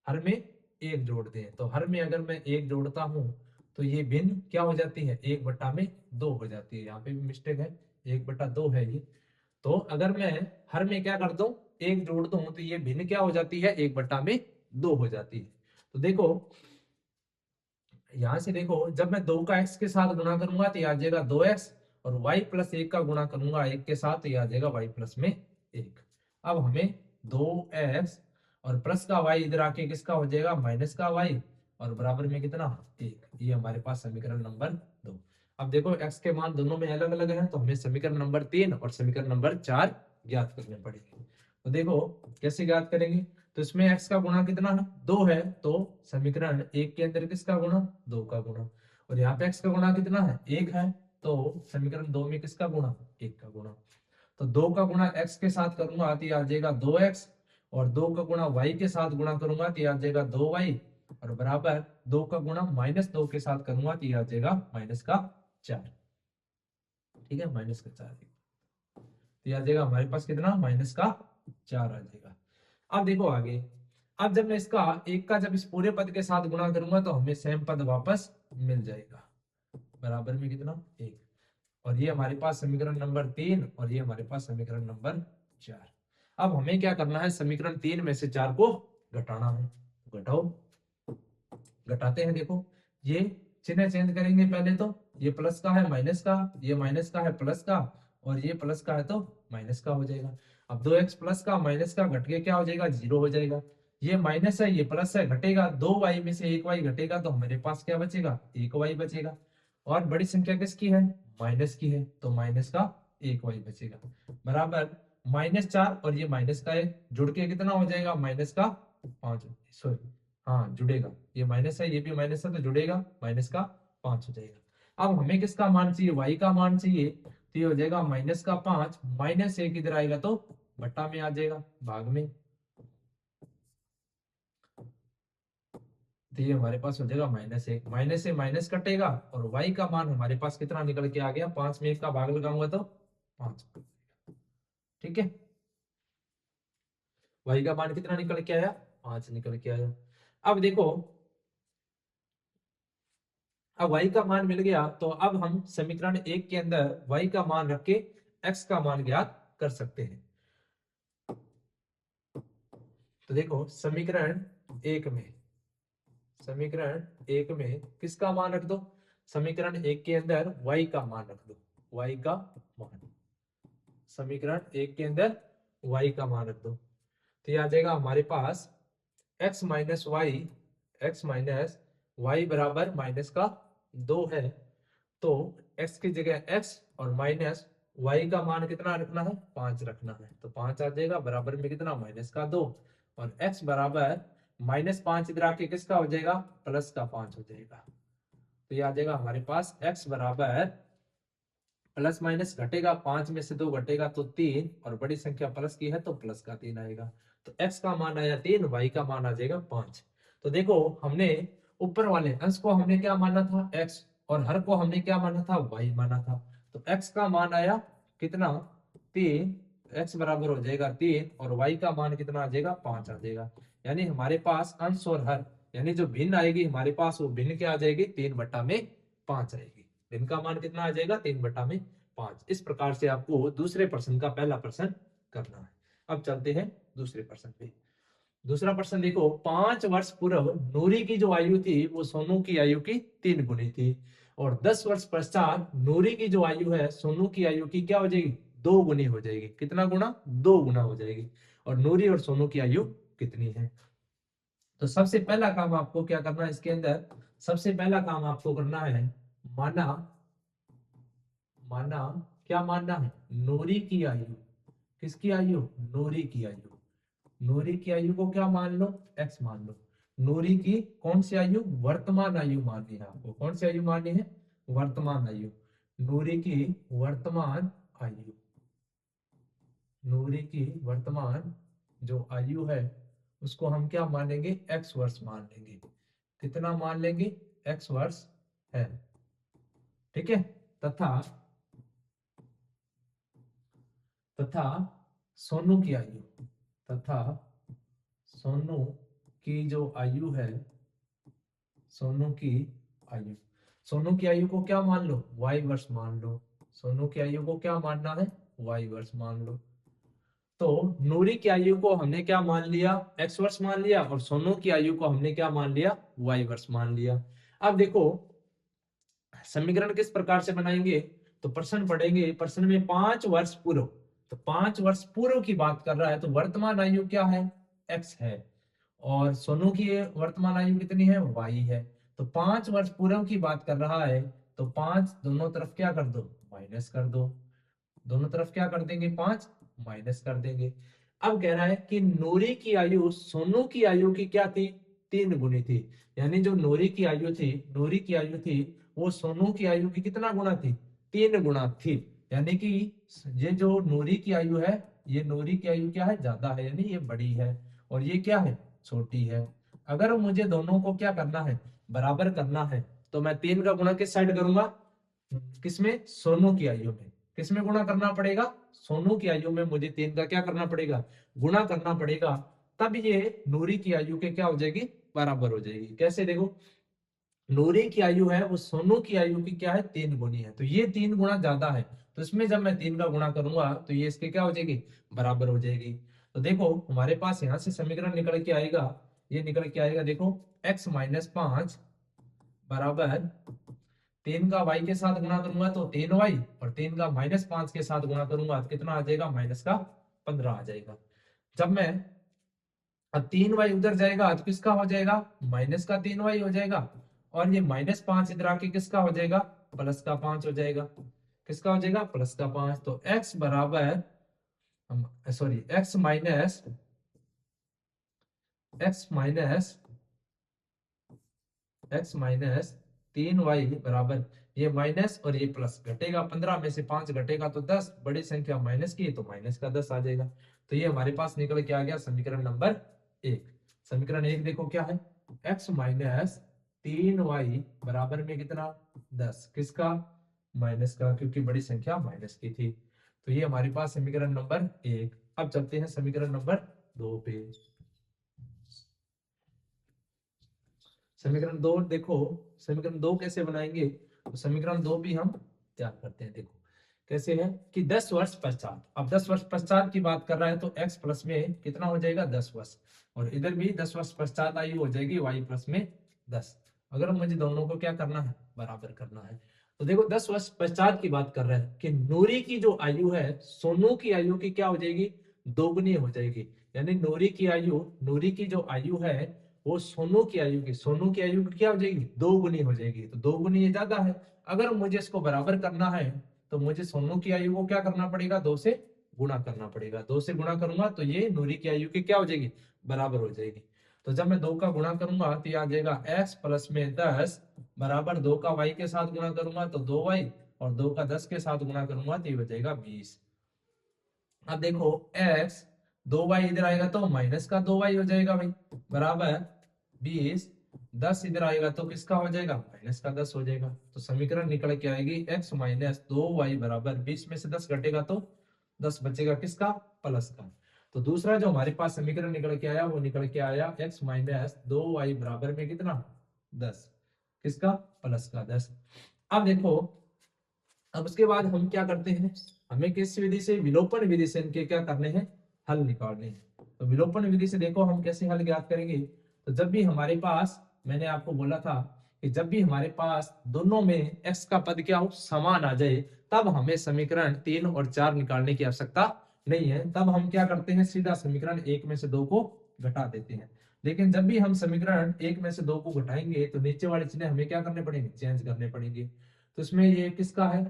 S1: हर में एक जोड़ दें। तो हर में अगर मैं एक जोड़ता हूं तो ये भिन्न क्या हो जाती है, एक बटा में दो हो जाती है। यहाँ पे भी मिस्टेक है, एक बटा दो है ये। तो अगर मैं हर में क्या कर दूं, एक जोड़ दूं, तो ये भिन्न क्या हो जाती है, एक बटा में दो हो जाती है। तो देखो यहां से देखो, जब मैं दो का x के साथ गुणा करूंगा तो ये आ जाएगा 2x, और y प्लस एक का गुणा करूंगा एक के साथ तो ये आ जाएगा y प्लस में एक। अब हमें 2x और प्लस का y इधर आके किसका हो जाएगा, माइनस का y, और बराबर में कितना, एक। ये हमारे पास समीकरण नंबर दो। अब देखो x के मान दोनों में अलग अलग हैं, तो हमें समीकरण नंबर तीन और समीकरण नंबर चार ज्ञात करने पड़ेंगे। तो देखो कैसे ज्ञात करेंगे, तो इसमें x का गुणा कितना है, दो है, तो समीकरण एक के अंदर किसका गुणा, दो का गुणा, और यहाँ पे x का गुणा कितना है, एक है, तो समीकरण दो में किसका गुणा, एक का गुणा। तो दो का गुणा x के साथ करूंगा तो ये आ जाएगा 2x, और दो का गुणा y के साथ गुणा करूंगा तो ये आ जाएगा 2y, और बराबर दो का गुणा माइनस दो के साथ करूंगा तो ये आ जाएगा माइनस का चार। ठीक है, माइनस का चार, तो ये आ जाएगा हमारे पास कितना, माइनस का चार आ जाएगा। अब देखो आगे, अब जब मैं इसका एक का जब इस पूरे पद के साथ गुणा करूंगा तो हमें सेम पद वापस मिल जाएगा, बराबर में कितना, एक। और ये हमारे पास समीकरण नंबर तीन, और ये हमारे पास समीकरण नंबर चार। अब हमें क्या करना है, समीकरण तीन में से चार को घटाना है। घटाओ, घटाते हैं। देखो ये चिन्ह चेंज करेंगे पहले, तो ये प्लस का है माइनस का, ये माइनस का है प्लस का, और ये प्लस का है तो माइनस का हो जाएगा। अब 2x प्लस का माइनस का घट के क्या हो जाएगा, जीरो हो जाएगा। ये माइनस है, ये प्लस है, घटेगा, 2y में से 1y घटेगा, तो हमारे पास क्या बचेगा, 1y बचेगा। और बड़ी संख्या किसकी है, माइनस की है, तो माइनस का 1y बचेगा, बराबर माइनस चार, और ये माइनस का है, जुड़ के कितना हो जाएगा, माइनस का पांच, सॉरी हाँ जुड़ेगा, ये माइनस है, ये भी माइनस है, तो जुड़ेगा, माइनस का पांच हो जाएगा। अब हमें किसका मान चाहिए, y का मान चाहिए, तो ये हो जाएगा माइनस का पांच, माइनस एक इधर आएगा तो बट्टा में आ जाएगा, भाग में। तो ये हमारे पास हो जाएगा माइनस एक, माइनस से माइनस कटेगा, और y का मान हमारे पास कितना निकल के आ गया, पांच में एक का भाग लगाऊंगा तो पांच। ठीक है, y का मान कितना निकल के आया, पांच निकल के आया। अब देखो, अब y का मान मिल गया, तो अब हम समीकरण एक के अंदर y का मान रख के x का मान ज्ञात कर सकते हैं। तो देखो समीकरण एक में, समीकरण एक में किसका मान रख दो, समीकरण एक के अंदर y का मान रख दो, y का मान, समीकरण एक के अंदर y का मान रख दो, तो ये आ जाएगा हमारे पास x minus Y, X minus Y बराबर माइनस का दो है, तो x की जगह x और माइनस y का मान कितना रखना है, पांच रखना है, तो पांच आ जाएगा, बराबर में कितना, माइनस का दो, और x बराबर माइनस पांच इधर आके किसका हो जाएगा, प्लस का पांच हो जाएगा। तो ये आ जाएगा हमारे पास x बराबर प्लस माइनस घटेगा, पांच में से दो घटेगा तो तीन, और बड़ी संख्या प्लस की है तो प्लस का तीन आएगा। तो x का मान आया तीन, y का मान आ जाएगा पांच। तो देखो हमने ऊपर वाले अंश को हमने क्या माना था, x, और हर को हमने क्या माना था, y माना था। तो x का मान आया कितना, 3, x बराबर हो जाएगा 3, और y का मान कितना आ जाएगा, 5 आ जाएगा। यानी हमारे पास अंश और हर, यानी जो भिन्न आएगी हमारे पास, वो भिन्न क्या आ जाएगी, 3/5 आएगी। भिन्न का मान कितना आ जाएगा, 3/5। इस प्रकार से आपको दूसरे प्रश्न का पहला प्रश्न करना है। अब चलते हैं दूसरे प्रश्न पे। दूसरा प्रश्न देखो, 5 वर्ष पूर्व नूरी की जो आयु थी वो सोनू की आयु की 3 गुनी थी, और 10 वर्ष पश्चात नूरी की जो आयु है सोनू की आयु की क्या हो जाएगी, 2 गुनी हो जाएगी। कितना गुना, 2 गुना हो जाएगी। और नूरी और सोनू की आयु कितनी है। तो सबसे पहला काम आपको क्या करना है इसके अंदर, सबसे पहला काम आपको करना है, माना माना क्या मानना है, नूरी की आयु, किसकी आयु, नूरी की आयु। नूरी की आयु को क्या मान लो, x मान लो। नूरी की कौन सी आयु, वर्तमान आयु माननी है आपको। कौन सी आयु माननी है, वर्तमान आयु। नूरी की वर्तमान आयु, नूरी की वर्तमान जो आयु है उसको हम क्या मानेंगे, x वर्ष मान लेंगे। कितना मान लेंगे, x वर्ष है। ठीक है। तथा तथा सोनू की आयु, तथा सोनू की जो आयु है, सोनू की आयु, सोनू की आयु को क्या मान लो, y वर्ष मान लो। सोनू की आयु को क्या मानना है, y वर्ष मान लो। तो नूरी की आयु को हमने क्या मान लिया, x वर्ष मान लिया, और सोनू की आयु को हमने क्या मान लिया, y वर्ष मान लिया। अब देखो समीकरण किस प्रकार से बनाएंगे, तो प्रश्न पढ़ेंगे। प्रश्न में 5 वर्ष पूर्व, तो 5 वर्ष पूर्व की बात कर रहा है, तो वर्तमान आयु क्या है, x है, और सोनू की वर्तमान आयु कितनी है, y है। तो 5 वर्ष पूर्व की बात कर रहा है, तो 5 दोनों तरफ क्या कर दो, माइनस कर दो। दोनों तरफ क्या कर देंगे, 5 माइनस कर देंगे। अब कह रहा है कि नूरी की आयु सोनू की आयु की क्या थी, 3 गुनी थी। यानी जो नूरी की आयु थी, नूरी की आयु थी वो सोनू की आयु की कितना गुना थी, 3 गुना थी। यानी कि ये जो नूरी की आयु है, ये नूरी की आयु क्या है, ज्यादा है, यानी ये बड़ी है, और ये क्या है, छोटी है। अगर मुझे दोनों को क्या करना है, बराबर करना है, तो मैं 3 का गुणा किस साइड करूंगा, किसमें, सोनू की आयु में। किसमें गुणा करना पड़ेगा, सोनू की आयु में मुझे 3 का क्या करना पड़ेगा, गुणा करना पड़ेगा। तब ये नूरी की आयु के क्या हो जाएगी, बराबर हो जाएगी। कैसे, देखो नूरी की आयु है वो सोनू की आयु की क्या है, 3 गुनी है, तो ये 3 गुना ज्यादा है। तो इसमें जब मैं 3 का गुणा करूंगा तो ये इसके क्या हो जाएगी, बराबर हो जाएगी। तो देखो हमारे पास यहाँ से समीकरण निकल के आएगा, ये निकल के आएगा, देखो x-5 बराबर 3 का y के साथ गुणा करूंगा तो 3y, और 3 का -5 के साथ गुणा करूंगा तो कितना आ जाएगा, -15 आ जाएगा। जब मैं अब 3y उधर जाएगा तो किसका हो जाएगा, -3y हो जाएगा, और ये -5 इधर आके किसका हो जाएगा, +5 हो जाएगा। किसका हो जाएगा, +5। तो x बराबर, सॉरी x - 3y बराबर, ये माइनस और ये प्लस, घटेगा 15 में से 5 घटेगा तो 10, बड़ी संख्या माइनस की तो माइनस का 10 आ जाएगा। तो ये हमारे पास निकल के आ गया समीकरण नंबर 1। समीकरण 1 देखो क्या है, x-3y बराबर में कितना, 10, किसका, माइनस का, क्योंकि बड़ी संख्या माइनस की थी। तो ये हमारे पास समीकरण नंबर 1। अब चलते हैं समीकरण नंबर 2 पे। समीकरण 2 देखो, समीकरण 2 कैसे बनाएंगे, तो समीकरण 2 भी हम तैयार करते हैं। देखो कैसे है कि 10 वर्ष पश्चात, अब 10 वर्ष पश्चात की बात कर रहा है तो x प्लस में कितना हो जाएगा, 10 वर्ष, और इधर भी 10 वर्ष पश्चात आयु हो जाएगी y प्लस में 10। अगर मुझे दोनों को क्या करना है, बराबर करना है, तो देखो 10 वर्ष पश्चात की बात कर रहे हैं कि नूरी की जो आयु है सोनू की आयु की क्या हो जाएगी, दोगुनी हो जाएगी। यानी नूरी की आयु, नूरी की जो आयु है वो सोनू की आयु की, सोनू की आयु की क्या हो जाएगी, 2 गुनी हो जाएगी। तो 2 गुनी ये ज्यादा है, अगर मुझे इसको बराबर करना है तो मुझे सोनू की आयु को क्या करना पड़ेगा, 2 से गुणा करना पड़ेगा। 2 से गुणा करूंगा तो ये नूरी की आयु की क्या हो जाएगी, बराबर हो जाएगी। तो जब मैं 2 का गुणा करूंगा तो ये आ जाएगा x प्लस में 10 बराबर 2 का y के साथ गुणा करूंगा तो 2y, और 2 का 10 के साथ गुणा करूंगा तो ये हो जाएगा 20। अब देखो x, 2y इधर आएगा तो माइनस का 2y हो जाएगा भाई, बराबर 20 10 इधर आएगा तो किसका हो जाएगा, माइनस का 10 हो जाएगा। तो समीकरण निकल के आएगी x माइनस 2y बराबर 20 में से 10 घटेगा तो 10 बचेगा किसका, प्लस का। तो दूसरा जो हमारे पास समीकरण निकल के आया वो निकल के आया x माइनस 2y बराबर में कितना, 10, किसका, प्लस का 10। अब देखो, अब उसके बाद हम क्या करते हैं, हमें किस विधि से, विलोपन विधि से इनके क्या करने हैं, हल निकालने हैं। तो विलोपन विधि से देखो हम कैसे हल ज्ञात करेंगे। तो जब भी हमारे पास, मैंने आपको बोला था कि जब भी हमारे पास दोनों में x का पद क्या हो, समान आ जाए, तब हमें समीकरण 3 और 4 निकालने की आवश्यकता नहीं है। तब हम क्या करते हैं, सीधा समीकरण 1 में से 2 को घटा देते हैं। लेकिन जब भी हम समीकरण 1 में से 2 को घटाएंगे तो नीचे वाले चिन्ह हमें क्या करने पड़ेंगे, चेंज करने पड़ेंगे। तो इसमें ये किसका है,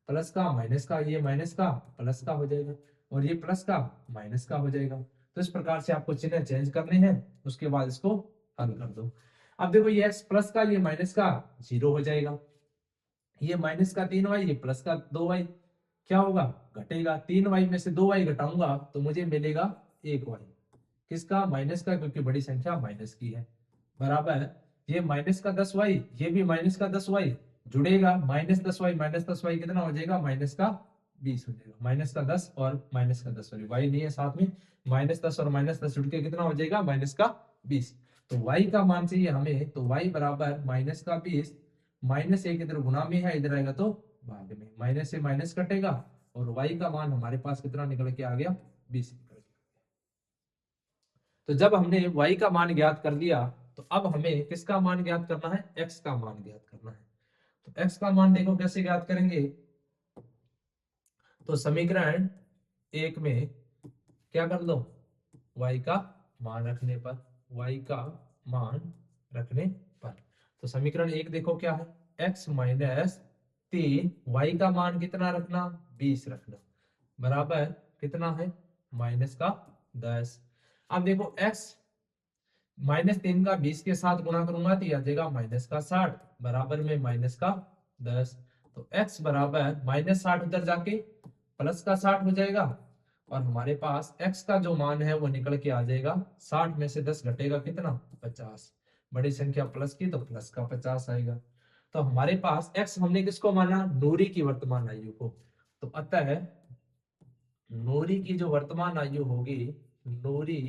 S1: प्लस का माइनस का, ये माइनस का प्लस का हो जाएगा, और ये प्लस का माइनस का हो जाएगा। तो इस प्रकार से आपको चिन्ह चेंज करने हैं, उसके बाद इसको हल कर दो। अब देखो ये x प्लस का, ये माइनस का 0 हो जाएगा, ये माइनस का 3y, ये प्लस का 2y, क्या होगा, घटेगा। 3y में से 2y घटाऊंगा तो मुझे मिलेगा 1y, किसका, माइनस का, क्योंकि बड़ी संख्या माइनस की है, बराबर ये माइनस का 10y, ये भी माइनस का 10y जुड़ेगा, माइनस 10y कितना हो जाएगा, माइनस का 20 हो जाएगा। माइनस का 10 और माइनस का 10, सॉरी y नहीं है साथ में, माइनस 10 और माइनस 10 जुड़ के कितना हो जाएगा, माइनस का 20। तो y का मान चाहिए हमें, तो y बराबर माइनस का 20, माइनस 1 इधर गुणा में है, इधर आएगा तो भाग में, माइनस से माइनस कटेगा, और y का मान हमारे पास कितना निकल के आ गया, 20 निकल गया। तो जब हमने y का मान ज्ञात कर लिया, तो अब हमें किसका मान ज्ञात करना है, x का मान ज्ञात करना है। तो x का मान देखो कैसे ज्ञात करेंगे। तो समीकरण 1 में क्या कर लो, y का मान रखने पर, y का मान रखने पर, तो समीकरण 1 देखो क्या है, x माइनस 3, y का मान कितना रखना, 20 रखना, बराबर कितना है, माइनस का 10। अब देखो x माइनस 3 का 20 के साथ गुणा करूंगा तो आ जाएगा माइनस का 60, बराबर में माइनस का 10। तो x बराबर माइनस 60 उधर जाके प्लस का 60 हो जाएगा, और हमारे पास x का जो मान है वो निकल के आ जाएगा, 60 में से 10 घटेगा कितना, 50, बड़ी संख्या प्लस की तो प्लस का 50 आएगा। तो हमारे पास x हमने किसको माना, नूरी की वर्तमान आयु को। तो अतः नूरी की जो वर्तमान आयु होगी, नूरी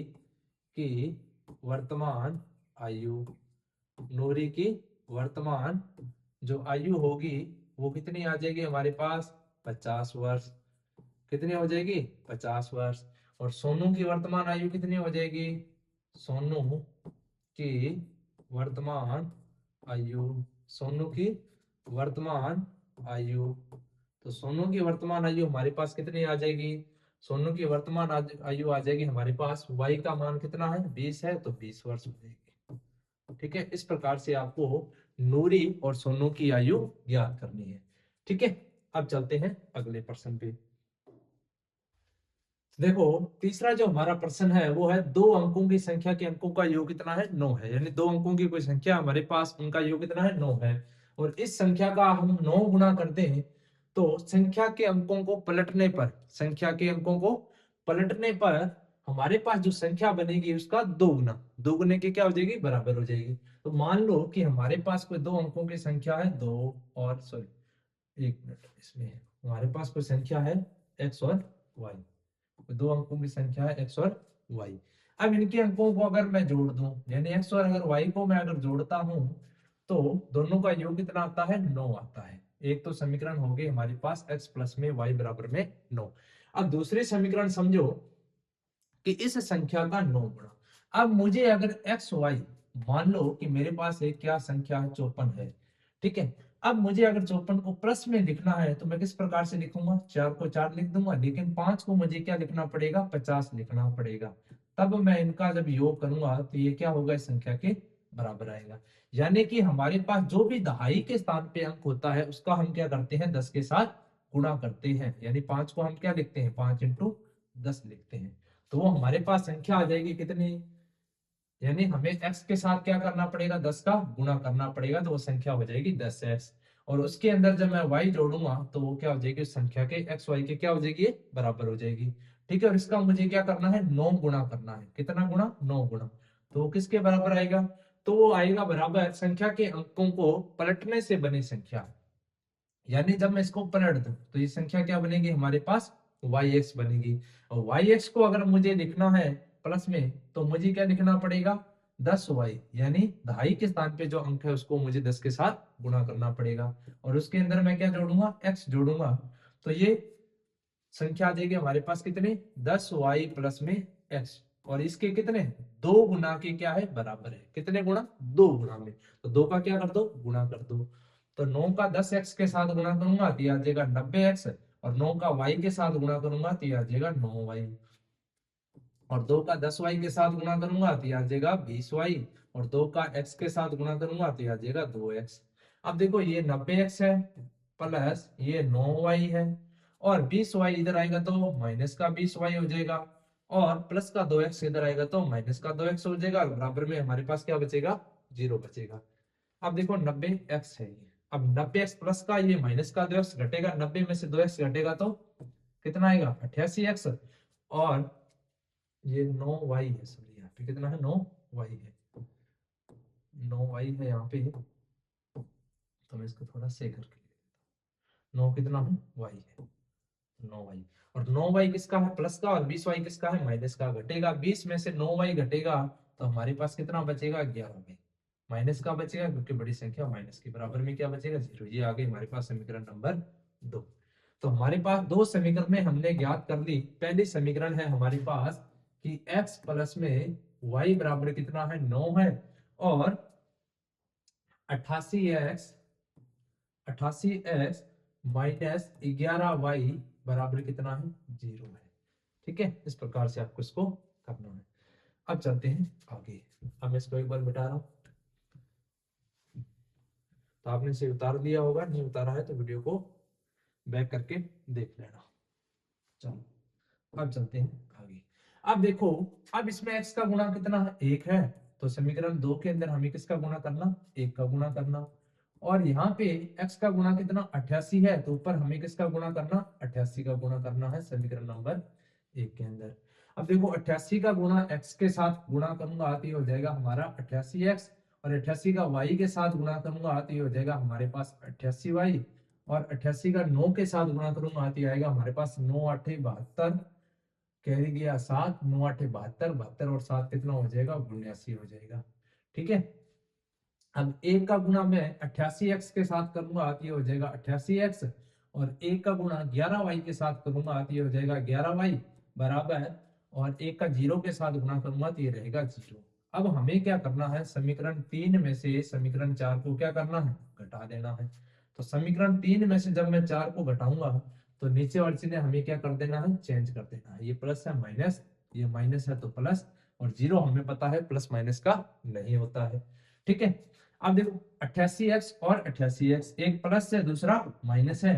S1: की वर्तमान आयु, नूरी की वर्तमान जो आयु होगी वो कितनी आ जाएगी हमारे पास, 50 वर्ष, कितनी हो जाएगी, 50 वर्ष। और सोनू की वर्तमान आयु कितनी हो जाएगी, सोनू की वर्तमान आयु, सोनू की वर्तमान आयु, तो सोनू की वर्तमान आयु हमारे पास कितनी आ जाएगी, सोनू की वर्तमान आयु आ जाएगी हमारे पास, y का मान कितना है, 20 है, तो 20 वर्ष हो जाएगी। ठीक है, इस प्रकार से आपको नूरी और सोनू की आयु ज्ञात करनी है। ठीक है, अब चलते हैं अगले प्रश्न पे। देखो तीसरा जो हमारा प्रश्न है वो है, दो अंकों की संख्या के अंकों का योग कितना है, 9 है। यानी दो अंकों की कोई संख्या हमारे पास, उनका योग कितना है, 9 है, और इस संख्या का हम 9 गुना करते हैं तो संख्या के अंकों को पलटने पर, संख्या के अंकों को पलटने पर हमारे पास जो संख्या बनेगी उसका दोगुना, दोगुने के क्या हो जाएगी, बराबर हो जाएगी। तो मान लो कि हमारे पास कोई दो अंकों की संख्या है, दो और सॉरी एक मिनट, इसमें हमारे पास कोई संख्या है x और y, दो अंकों की संख्या है x और y। अब इनके अंकों को अगर मैं जोड़ दूं, यानी x और अगर y को मैं अगर जोड़ता हूं तो दोनों का योग कितना आता है, 9 आता है। एक तो समीकरण हो गए हमारे पास x प्लस में y बराबर में 9। अब दूसरे समीकरण समझो कि इस संख्या का 9 गुणा। अब मुझे अगर x y, मान लो कि मेरे पास एक क्या संख्या है, 54 है, ठीक है। अब मुझे अगर 54 को प्लस में लिखना है तो मैं किस प्रकार से लिखूंगा, 4 को 4 लिख दूंगा, लेकिन 5 को मुझे क्या लिखना पड़ेगा, 50 लिखना पड़ेगा। तब मैं इनका जब योग करूंगा तो ये क्या होगा, इस संख्या के बराबर आएगा। यानी कि हमारे पास जो भी दहाई के स्थान पे अंक होता है उसका हम क्या करते हैं, 10 के साथ गुणा करते हैं। यानी 5 को हम क्या लिखते हैं, 5 इंटू 10 लिखते हैं। तो वो हमारे पास संख्या आ जाएगी कितनी, यानी हमें x के साथ क्या करना पड़ेगा, 10 का गुणा करना पड़ेगा, तो वो संख्या हो जाएगी 10x। और उसके अंदर जब मैं y जोड़ूंगा तो वो क्या हो जाएगी, उस संख्या के x y के क्या हो जाएगी, बराबर हो जाएगी। ठीक है, और इसका मुझे क्या करना है, 9 गुणा करना है। कितना गुणा, 9 गुणा, तो वो किसके बराबर आएगा, तो वो आएगा बराबर संख्या के अंकों को पलटने से बनी संख्या। यानी जब मैं इसको पलट दूं तो ये संख्या क्या बनेगी हमारे पास, yx बनेगी। और yx को अगर मुझे लिखना है प्लस में तो मुझे क्या लिखना पड़ेगा, 10y, यानी दहाई के स्थान पे जो अंक है उसको मुझे 10 के साथ गुणा करना पड़ेगा। और उसके अंदर मैं क्या जोड़ूंगा, x जोड़ूंगा। तो ये संख्या आ जाएगी हमारे पास कितने, 10y प्लस में x। और इसके कितने, दो गुना के क्या है, बराबर है। कितने गुना, दो गुना में। तो दो का क्या कर दो, गुना कर दो। तो 9 का 10x के साथ गुणा करूंगा तो आ जाएगा 90x। और 9 का y के साथ गुणा करूंगा तो आ जाएगा 9y। और 2 का 10y के साथ गुणा करूंगा तो आ जाएगा 20y। और 2 का x के साथ गुणा करूंगा तो आ जाएगा 2x। अब देखो ये 90x है प्लस ये 9y है, और 20y इधर आएगा तो माइनस का 20y हो जाएगा, और प्लस का 2x इधर आएगा तो माइनस का 2x हो जाएगा। बराबर में हमारे पास क्या बचेगा, 0 बचेगा। अब देखो 90x है ये, अब 90x प्लस का ये माइनस का 2x घटेगा, 90 में से 2x घटेगा तो कितना आएगा, 88x। और ये 9y है, सॉरी यहाँ पे कितना है, 9y है, 9y है यहाँ पे। तो मैं इसको थोड़ा से करके 9 कितना है, y है, 9y। और 9y किसका है, प्लस का, और 20y किसका है, माइनस का। घटेगा 20 में से 9y घटेगा तो हमारे पास कितना बचेगा, 11y। माइनस का बचेगा क्योंकि बड़ी संख्या माइनस के बराबर में क्या बचेगा, 0। ये आ गई हमारे पास समीकरण नंबर 2। तो हमारे पास दो समीकरण हमने ज्ञात कर ली। पहली समीकरण है हमारे पास कि x प्लस में y बराबर कितना है, 9 है, और 88x माइनस 11y बराबर कितना है, 0 है। ठीक है, इस प्रकार से आपको इसको करना है। अब चलते हैं आगे। अब मैं इसको एक बार मिटा रहा हूं, तो आपने इसे उतार दिया होगा, नहीं उतारा है तो वीडियो को बैक करके देख लेना। चलो अब चलते हैं आगे। अब देखो, अब इसमें x का गुणा कितना है, 1 है। तो समीकरण 2 के अंदर हमें किसका गुणा करना, 1 का गुणा करना। और यहाँ पे x का गुणा कितना, 88 है, तो ऊपर हमें किसका गुणा करना, 88 का गुणा करना है समीकरण नंबर 1 के अंदर। अब देखो 88 का गुणा x के साथ गुणा करूंगा तो ये हो जाएगा हमारा 88x, और 88 का y के साथ गुणा करूंगा तो ये हो जाएगा हमारे पास 88y। और 88 का 9 के साथ गुणा करूंगा तो आएगा हमारे पास 9 8 72, कैरी गया 7, 9 8 72, 72 और 7 कितना हो जाएगा, 79 हो जाएगा। ठीक है, अब एक का गुणा मैं 88x के साथ करूंगा तो ये हो जाएगा 88x, और एक का गुणा 11y के साथ करूंगा तो ये हो जाएगा 11y बराबर, और एक का 0 के साथ गुणा करूंगा तो ये रहेगा 0। अब हमें क्या करना है, समीकरण 3 में से समीकरण 4 को क्या करना है, घटा देना है। तो समीकरण 3 में से जब मैं 4 को घटाऊंगा तो नीचे वाली चीजें हमें क्या कर देना है, चेंज कर देना है। ये प्लस है माइनस, ये माइनस है तो प्लस, और 0 हमें पता है प्लस माइनस का नहीं होता है। ठीक है, अब देखो 88x और 88x, एक प्लस है दूसरा माइनस है,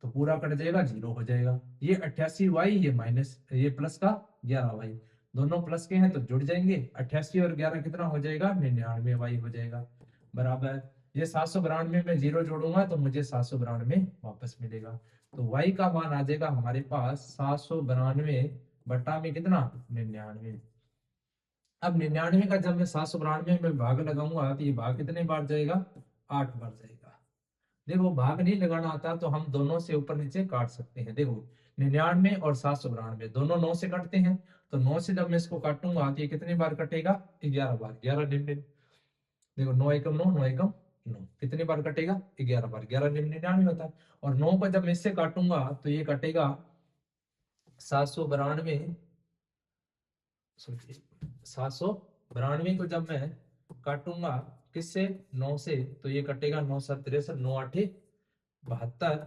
S1: तो पूरा कट जाएगा, 0 हो जाएगा। ये 88y, ये माइनस, ये प्लस का 11y, दोनों प्लस के हैं तो जुड़ जाएंगे। 88 और 11 कितना हो जाएगा, 99y हो जाएगा बराबर। ये 792 में 0 जोड़ूंगा तो मुझे 792 वापस मिलेगा। तो y का मान आ जाएगा हमारे पास 792 बटा में कितना, 99। अब 99 का जब मैं 792 में भाग लगाऊंगा तो ये भाग कितने बार जाएगा, 8 बार जाएगा। देखो भाग नहीं लगाना आता तो हम दोनों से ऊपर नीचे काट सकते हैं। देखो 99 और 792 दोनों 9 से कटते हैं, तो 9 से जब मैं इसको काटूंगा तो ये कितनी बार कटेगा, 11 बार। 11 99, देखो 9 एकम 9, 9 एकम 9, कितनी बार कटेगा, 11 बार। 11 99 होता है। और 9 को जब मैं इससे काटूंगा तो ये कटेगा 792, 792 को जब मैं काटूंगा किससे, 9 से, तो ये कटेगा 9 7 63, 9 8 72,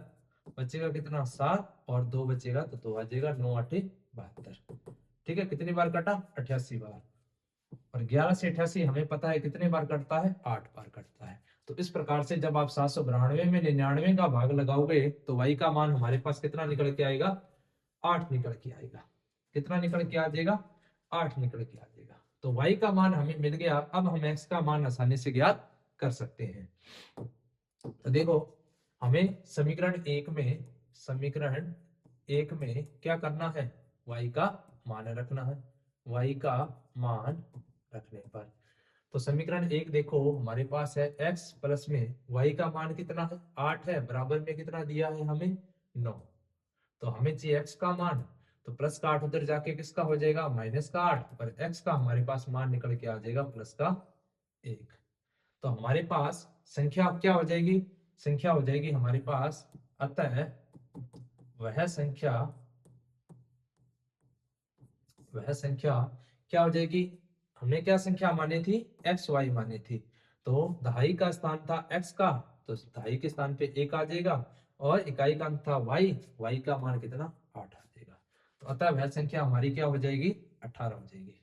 S1: बचेगा कितना, 7, और 2 बचेगा तो 2 आ जाएगा, 9 8 72। ठीक है, कितनी बार कटा, 88 बार। और 11 से 88 हमें पता है कितने बार कटता है, 8 बार कटता है। तो इस प्रकार से जब आप 792 में 99 का भाग लगाओगे तो y का मान हमारे पास कितना निकल के आएगा, 8 निकल के आएगा। कितना निकल के आ जाएगा, 8 निकल के आ जाएगा। तो y का मान हमें मिल गया। अब हम x का मान आसानी से ज्ञात कर सकते हैं। तो देखो हमें समीकरण 1 में, समीकरण 1 में क्या करना है, y का मान रखना है। y का मान रखने पर तो समीकरण 1 देखो हमारे पास है x प्लस में y का मान कितना है 8 है, बराबर में कितना दिया है हमें 9। तो हमें चाहिए x का मान, तो प्लस का 8 उधर जाके किसका हो जाएगा माइनस का 8, और x का हमारे पास मान निकल के आ जाएगा प्लस का 1। तो हमारे पास संख्या क्या हो जाएगी, संख्या हो जाएगी हमारे पास, अतः वह संख्या वह संख्या क्या हो जाएगी, हमने क्या संख्या मानी थी एक्स वाई मानी थी, तो दहाई का स्थान था x का, तो दहाई के स्थान पे 1 आ जाएगा, और इकाई का अंक था y का मान कितना 8 आ जाएगा। तो अतः वह संख्या हमारी क्या हो जाएगी 18 हो जाएगी।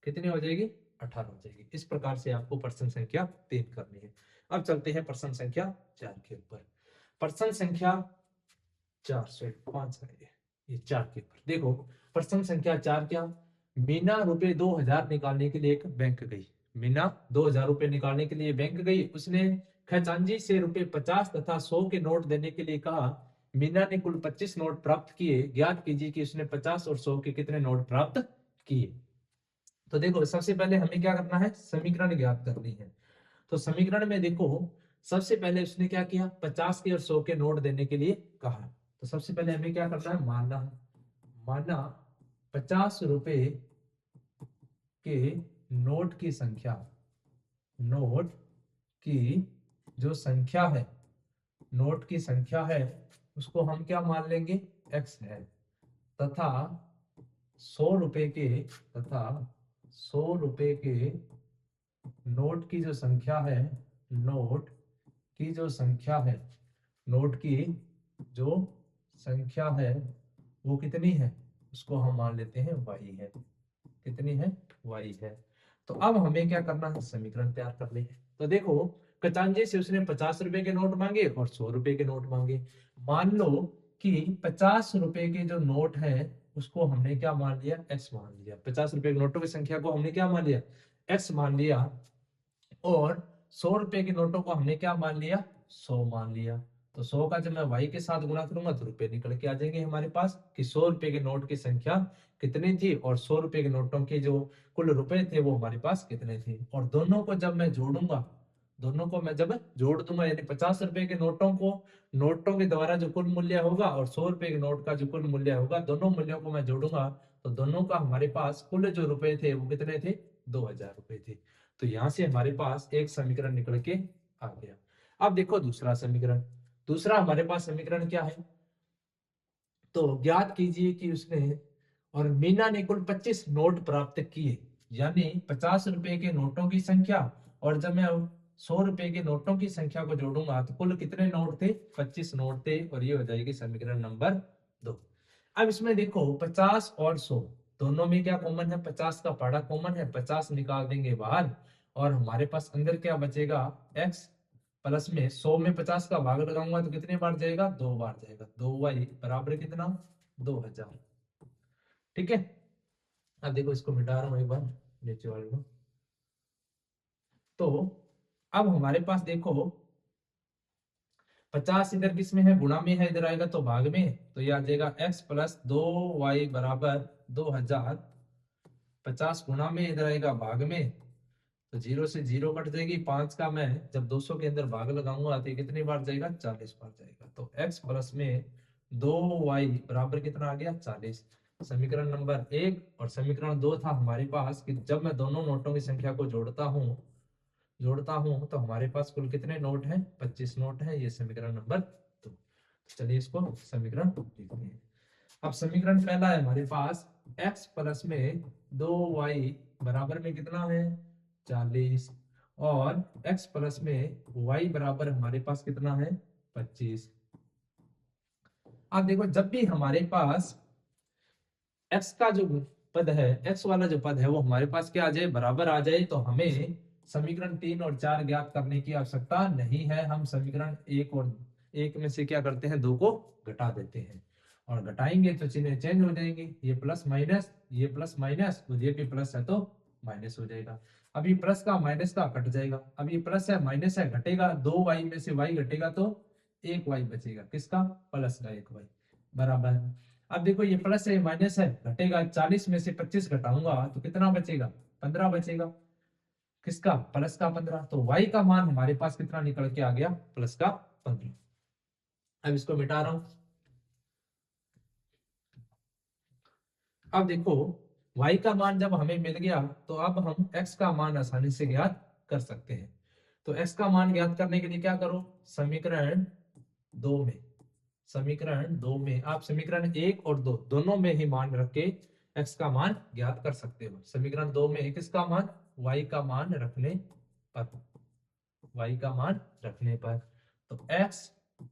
S1: कितनी हो जाएगी 18 हो जाएगी। इस प्रकार से आपको प्रश्न संख्या 3 करनी है। अब चलते हैं प्रश्न संख्या 4 के ऊपर। प्रश्न संख्या 4 से 5 है ये 4 के ऊपर देखो। प्रश्न संख्या 4 क्या, मीना रुपए 2000 निकालने के लिए एक बैंक गई। मीना 2000 रुपए निकालने के लिए बैंक गई। उसने खजांची से रुपए 50 तथा 100 के नोट देने के लिए कहा। मीना ने कुल 25 नोट प्राप्त किए। ज्ञात कीजिए कि उसने 50 और 100 के कितने नोट प्राप्त किए। तो देखो सबसे पहले हमें क्या करना है, समीकरण ज्ञात करनी है। तो समीकरण में देखो सबसे पहले उसने क्या किया, 50 के और 100 के नोट देने के लिए कहा। तो सबसे पहले हमें क्या करना है, माना माना 50 रुपए के नोट की संख्या, नोट की जो संख्या है, नोट की संख्या है उसको हम क्या मान लेंगे x है, तथा 100 रुपए के, तथा 100 रुपए के नोट की जो संख्या है, नोट की जो संख्या है, नोट की जो संख्या है वो कितनी है, उसको हम मान लेते हैं y है। कितनी है y है। तो अब हमें क्या करना है, समीकरण तैयार कर ले। तो देखो खजांची से उसने 50 रुपए के नोट मांगे और 100 रुपए के नोट मांगे। मान लो कि 50 रुपए के जो नोट है उसको हमने क्या मान लिया, x मान लिया। 50 रुपए के नोटों की संख्या को हमने क्या मान लिया, x मान लिया, और 100 रुपए के नोटों को हमने क्या मान लिया, 100 मान लिया। तो 100 का जब मैं y के साथ गुणा करूंगा तो रुपए निकल के आ जाएंगे हमारे पास, कि 100 रुपए के नोट की संख्या कितनी थी, और 100 रुपए के नोटों के जो कुल रुपए थे वो हमारे पास कितने थे। और दोनों को जब मैं जोड़ूंगा, दोनों को मैं जब जोड़ दूंगा, यानी 50 रुपए के नोटों को, नोटों के द्वारा जो कुल मूल्य होगा और 100 रुपए के नोट का जो कुल मूल्य होगा, दोनों मूल्यों को मैं जोड़ूंगा तो दोनों का हमारे पास कुल जो रुपए थे वो कितने थे, 2000 रुपए थे। तो यहां से हमारे पास एक समीकरण निकल के आ गया। अब देखो दूसरा समीकरण, दूसरा हमारे पास समीकरण क्या है, तो ज्ञात कीजिए कि उसने और मीना ने कुल 25 नोट प्राप्त किए, यानी 50 रुपए के नोटों की संख्या, और जब मैं 100 रुपए के नोटों की संख्या को जोड़ूंगा तो कुल कितने नोट थे, 25 नोट थे, और ये हो जाएगी समीकरण नंबर 2। अब इसमें देखो 50 और 100 दोनों में क्या कॉमन है, 50 का पाड़ा कॉमन है, 50 निकाल देंगे बाहर, और हमारे पास अंदर क्या बचेगा x प्लस में 100 में 50 का भाग लगाऊंगा तो कितने बार जाएगा, 2 बार जाएगा। 2y बराबर कितना, 2000। ठीक है। अब देखो इसको मिटा रहा हूं एक बार नीचे वाले को। तो अब हमारे पास देखो 50 इधर किस में है, गुणा में है, इधर आएगा तो भाग में, तो ये आ जाएगा x प्लस 2y बराबर 2000। 50 गुणा में इधर आएगा भाग में, तो 0 से 0 कट जाएगी। 5 का मैं जब 200 के अंदर भाग लगाऊंगा तो कितनी बार जाएगा, 40 बार जाएगा। तो x प्लस में 2y बराबर कितना आ गया, 40। समीकरण नंबर 1 और समीकरण 2 था हमारे पास कि जब मैं दोनों नोटों की संख्या को जोड़ता हूं तो हमारे पास कुल कितने नोट हैं, 25 नोट हैं। ये समीकरण नंबर 2। चलिए इसको समीकरण लिखते हैं। अब समीकरण पहला है हमारे पास x प्लस में 2y बराबर में कितना है, 40, और x प्लस में y बराबर हमारे पास कितना है, 25। अब देखो जब भी हमारे पास x का जो पद है, x वाला जो पद है वो हमारे पास क्या आ जाए, बराबर आ जाए, तो हमें समीकरण 3 और 4 ज्ञात करने की आवश्यकता नहीं है। हम समीकरण 1 और 1 में से क्या करते हैं, 2 को घटा देते हैं, और घटाएंगे तो चिन्ह चेंज हो जाएंगे, ये प्लस माइनस, ये प्लस माइनस, तो ये भी प्लस है तो माइनस हो जाएगा। अब ये प्लस का माइनस का कट जाएगा। अब ये प्लस है माइनस है घटेगा, 2y में से y घटेगा तो 1y बचेगा, किसका, प्लस का 1y बराबर। अब देखो ये प्लस है माइनस है घटेगा, 40 में से 25 घटाऊंगा तो कितना बचेगा, 15 बचेगा। किसका, प्लस का 15। तो y का मान हमारे पास कितना निकल के आ गया, प्लस का 15। अब इसको मिटा रहा हूं। अब देखो y का मान जब हमें मिल गया तो अब हम x का मान आसानी से ज्ञात कर सकते हैं। तो x का मान ज्ञात करने के लिए क्या करो, समीकरण 2 में, समीकरण 2 में आप समीकरण 1 और 2 दोनों में ही मान रख के x का मान ज्ञात कर सकते हो। समीकरण 2 में किसका मान, y का मान रखने पर, y का मान रखने पर, तो x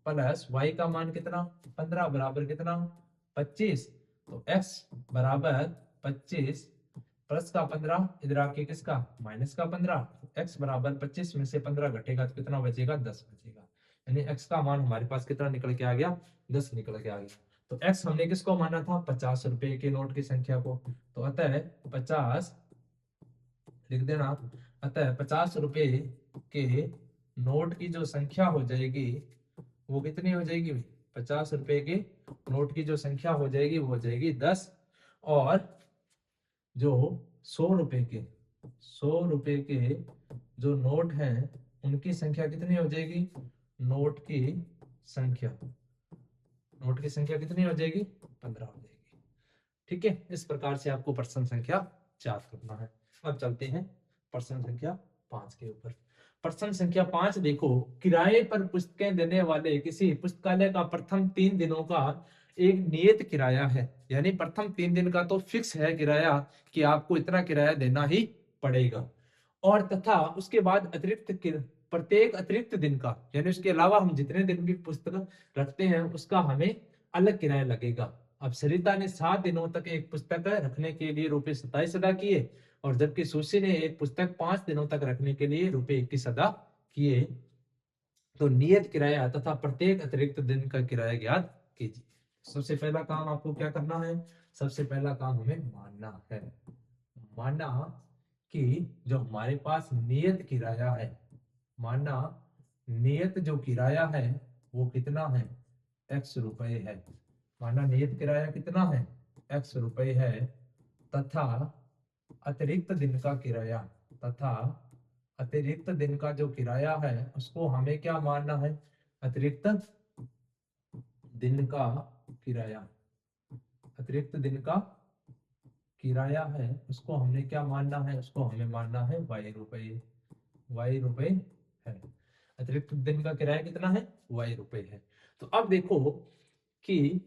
S1: प्लस y का मान कितना 15 बराबर कितना 25। तो x बराबर 25 प्लस का 15, इधर आके किसका माइनस का 15। x बराबर 25 में से 15 घटेगा तो कितना बचेगा, 10 बचेगा। यानी x का मान हमारे पास कितना निकल के आ गया, 10 निकल के आ गया। तो x हमने किसको माना था, 50 रुपए के नोट की संख्या को। तो अतः 50 लिख देना, अतः 50 रुपए के नोट की जो संख्या हो जाएगी वो कितनी हो जाएगी, 50 रुपए के नोट की जो संख्या हो जाएगी वो हो जाएगी 10। और जो 100 रुपए के जो नोट हैं उनकी संख्या कितनी हो जाएगी, नोट की संख्या, नोट की संख्या कितनी हो जाएगी, 15 हो जाएगी। ठीक है, इस प्रकार से आपको प्रश्न संख्या 4 करना है। अब चलते हैं प्रश्न संख्या 5 के ऊपर। प्रश्न संख्या 5 देखो, किराए पर पुस्तकें देने वाले किसी पुस्तकालय का प्रथम 3 दिनों का एक नियत किराया है, यानी प्रथम 3 दिन का तो फिक्स है किराया कि आपको इतना किराया देना ही पड़ेगा, और तथा उसके बाद प्रत्येक अतिरिक्त दिन का, यानी उसके अलावा हम जितने दिन की पुस्तक रखते हैं उसका हमें अलग किराया लगेगा। अब सरिता ने 7 दिनों तक एक पुस्तक रखने के लिए रुपए 27 अदा किए, और जबकि सुशी ने एक पुस्तक 5 दिनों तक रखने के लिए रुपए 21 अदा किए। तो नियत किराया तथा प्रत्येक अतिरिक्त दिन का किराया ज्ञात कीजिए। सबसे पहला काम आपको क्या करना है, सबसे पहला काम हमें मानना है, मानना कि जो हमारे पास नियत किराया है, मानना नियत जो किराया है वो कितना है, x रुपए है। माना नियत किराया कितना है, x रुपए है, तथा अतिरिक्त दिन का किराया, तथा अतिरिक्त दिन का जो किराया है उसको हमें क्या मानना है, अतिरिक्त दिन का किराया, अतिरिक्त दिन का किराया है उसको हमने क्या मानना है, उसको हमें मानना है y रुपए, y रुपए है। अतिरिक्त दिन का किराया कितना है, y रुपए है। तो अब देखो कि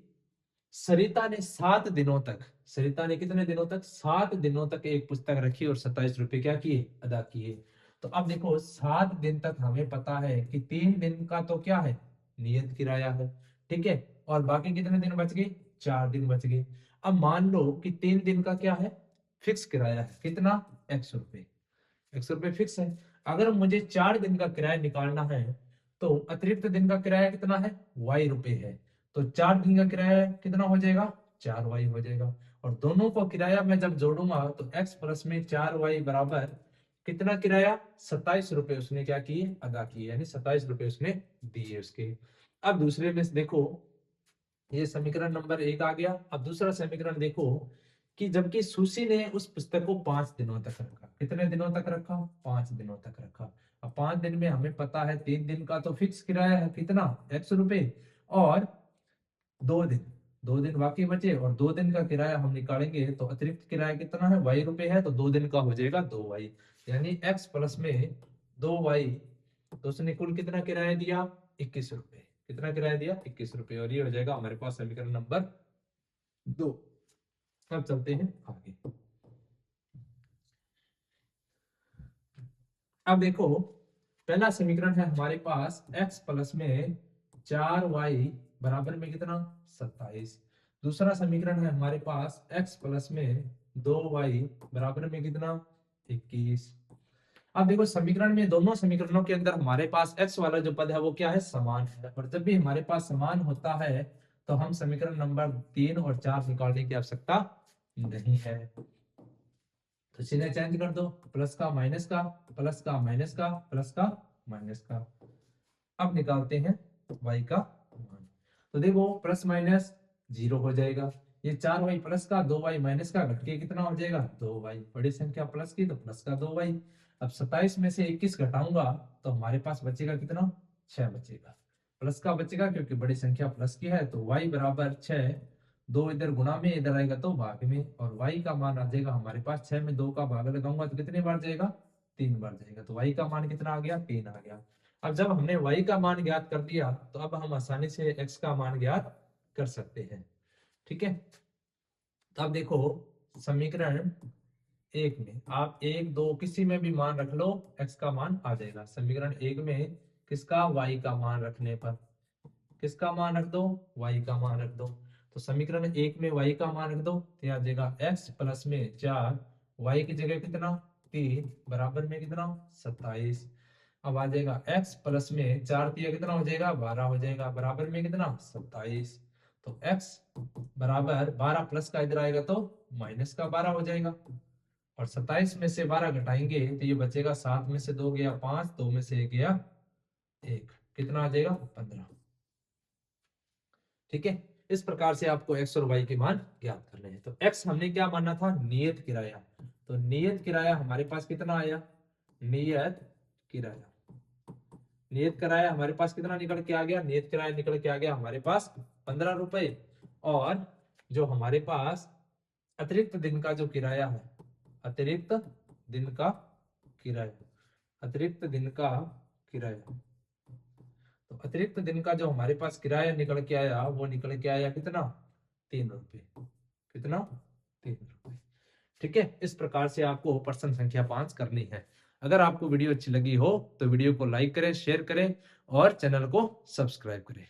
S1: सरिता ने 7 दिनों तक, सरिता ने कितने दिनों तक, 7 दिनों तक एक पुस्तक रखी और 27 रुपए क्या किए, अदा किए। तो अब देखो 7 दिन तक हमें पता है कि 3 दिन का तो क्या है, नियत किराया है, ठीक है, और बाकी कितने दिन बच गए, 4 दिन बच गए। अब मान लो कि 3 दिन का क्या है, फिक्स किराया है, कितना, 100 रुपए, 100 रुपए फिक्स है। अगर मुझे 4 दिन का किराया निकालना है तो अतिरिक्त दिन का किराया कितना है, y रुपए है। तो 4 दिन का किराया कितना हो जाएगा, 4y हो जाएगा। और दोनों को किराया मैं जब जोड़ूंगा तो x प्लस में 4y बराबर कितना किराया, 27 रुपए उसने क्या किए, अदा किए, यानी 27 रुपए उसने दिए उसके। अब दूसरे में देखो, ये समीकरण नंबर 1 आ गया। अब दूसरा समीकरण देखो कि जबकि सुशी ने उस पुस्तक को 5 दिनों तक रखा, कितने दिनों तक रखा, 5 दिनों तक रखा। अब 5 दिन में हमें पता है 3 दिन का तो फिक्स किराया है कितना, 100 रुपए, और 2 दिन, 2 दिन बाकी बचे और 2 दिन का किराया हम निकालेंगे तो अतिरिक्त किराया कितना है, y रुपए है, तो 2 दिन का हो जाएगा 2y, यानी x प्लस में 2y। तो उसने कुल कितना किराया दिया, 21 रुपए, कितना किराया दिया, 21 रुपए, और ये हो जाएगा हमारे पास समीकरण नंबर 2। अब चलते हैं आगे। अब देखो पहला समीकरण है हमारे पास x प्लस में 4y बराबर में कितना, 27। दूसरा समीकरण है हमारे पास x प्लस में 2y बराबर में कितना, 21। अब देखो समीकरण में, दोनों समीकरणों के अंदर हमारे पास x वाला जो पद है वो क्या है, समान है, और जब भी हमारे पास समान होता है तो हम समीकरण नंबर 3 और 4 निकालने की आवश्यकता नहीं है। तो चिन्ह चेंज कर दो, प्लस का माइनस का, प्लस का माइनस का, प्लस का माइनस का। अब निकालते हैं y का मान। तो देखो प्लस माइनस 0 हो जाएगा, ये 4y प्लस का 2y माइनस का घट के कितना हो जाएगा, 2y, बड़ी संख्या प्लस की तो प्लस का 2y। अब 27 में से 21 घटाऊंगा तो हमारे पास बचेगा कितना, 6 बचेगा। प्लस का बचेगा क्योंकि बड़ी संख्या प्लस की है, तो y बराबर 6, 2 इधर गुणा में, इधर आएगा तो भाग में, और y का मान आ जाएगा हमारे पास 6 में 2 का भाग लगाऊंगा तो कितनी बार जाएगा, 3 बार जाएगा। तो y का मान कितना आ गया, 3 आ गया। अब जब हमने y का मान ज्ञात कर दिया तो अब हम आसानी से x का मान ज्ञात कर सकते हैं। ठीक है, तो अब देखो समीकरण 1 में आप 1 2 किसी में भी मान रख लो, x का मान आ जाएगा। समीकरण 1 में किसका, y का मान रखने पर किसका मान रख दो, y का मान रख दो। तो समीकरण 1 में y का मान रख दो तो आ जाएगा x प्लस में 4, y की जगह कितना 3, बराबर में कितना 27। अब आ जाएगा x प्लस में 4 दिया कितना हो जाएगा 12 हो जाएगा, बराबर में कितना 27। तो x बराबर 12 प्लस का इधर आएगा तो माइनस का 12 हो जाएगा, और 27 में से 12 घटाएंगे तो ये बचेगा 7 में से 2 गया 5, 2 में से 1 गया 1, कितना आ जाएगा 15। ठीक है, इस प्रकार से आपको x और y के मान ज्ञात करने हैं। तो x हमने क्या माना था, नियत किराया। तो नियत किराया हमारे पास कितना आया, नियत किराया, नियत किराया हमारे पास कितना निकल के आ गया, नियत किराया निकल के आ गया हमारे पास 15 रुपए। और जो हमारे पास अतिरिक्त दिन का जो किराया है, अतिरिक्त दिन का किराया, अतिरिक्त दिन का किराया, तो अतिरिक्त दिन का जो हमारे पास किराया निकल के आया वो निकल के आया कितना, 3 रुपए, कितना 3 रुपए। ठीक है, इस प्रकार से आपको प्रश्न संख्या 5 करनी है। अगर आपको वीडियो अच्छी लगी हो तो वीडियो को लाइक करें, शेयर करें और चैनल को सब्सक्राइब करें।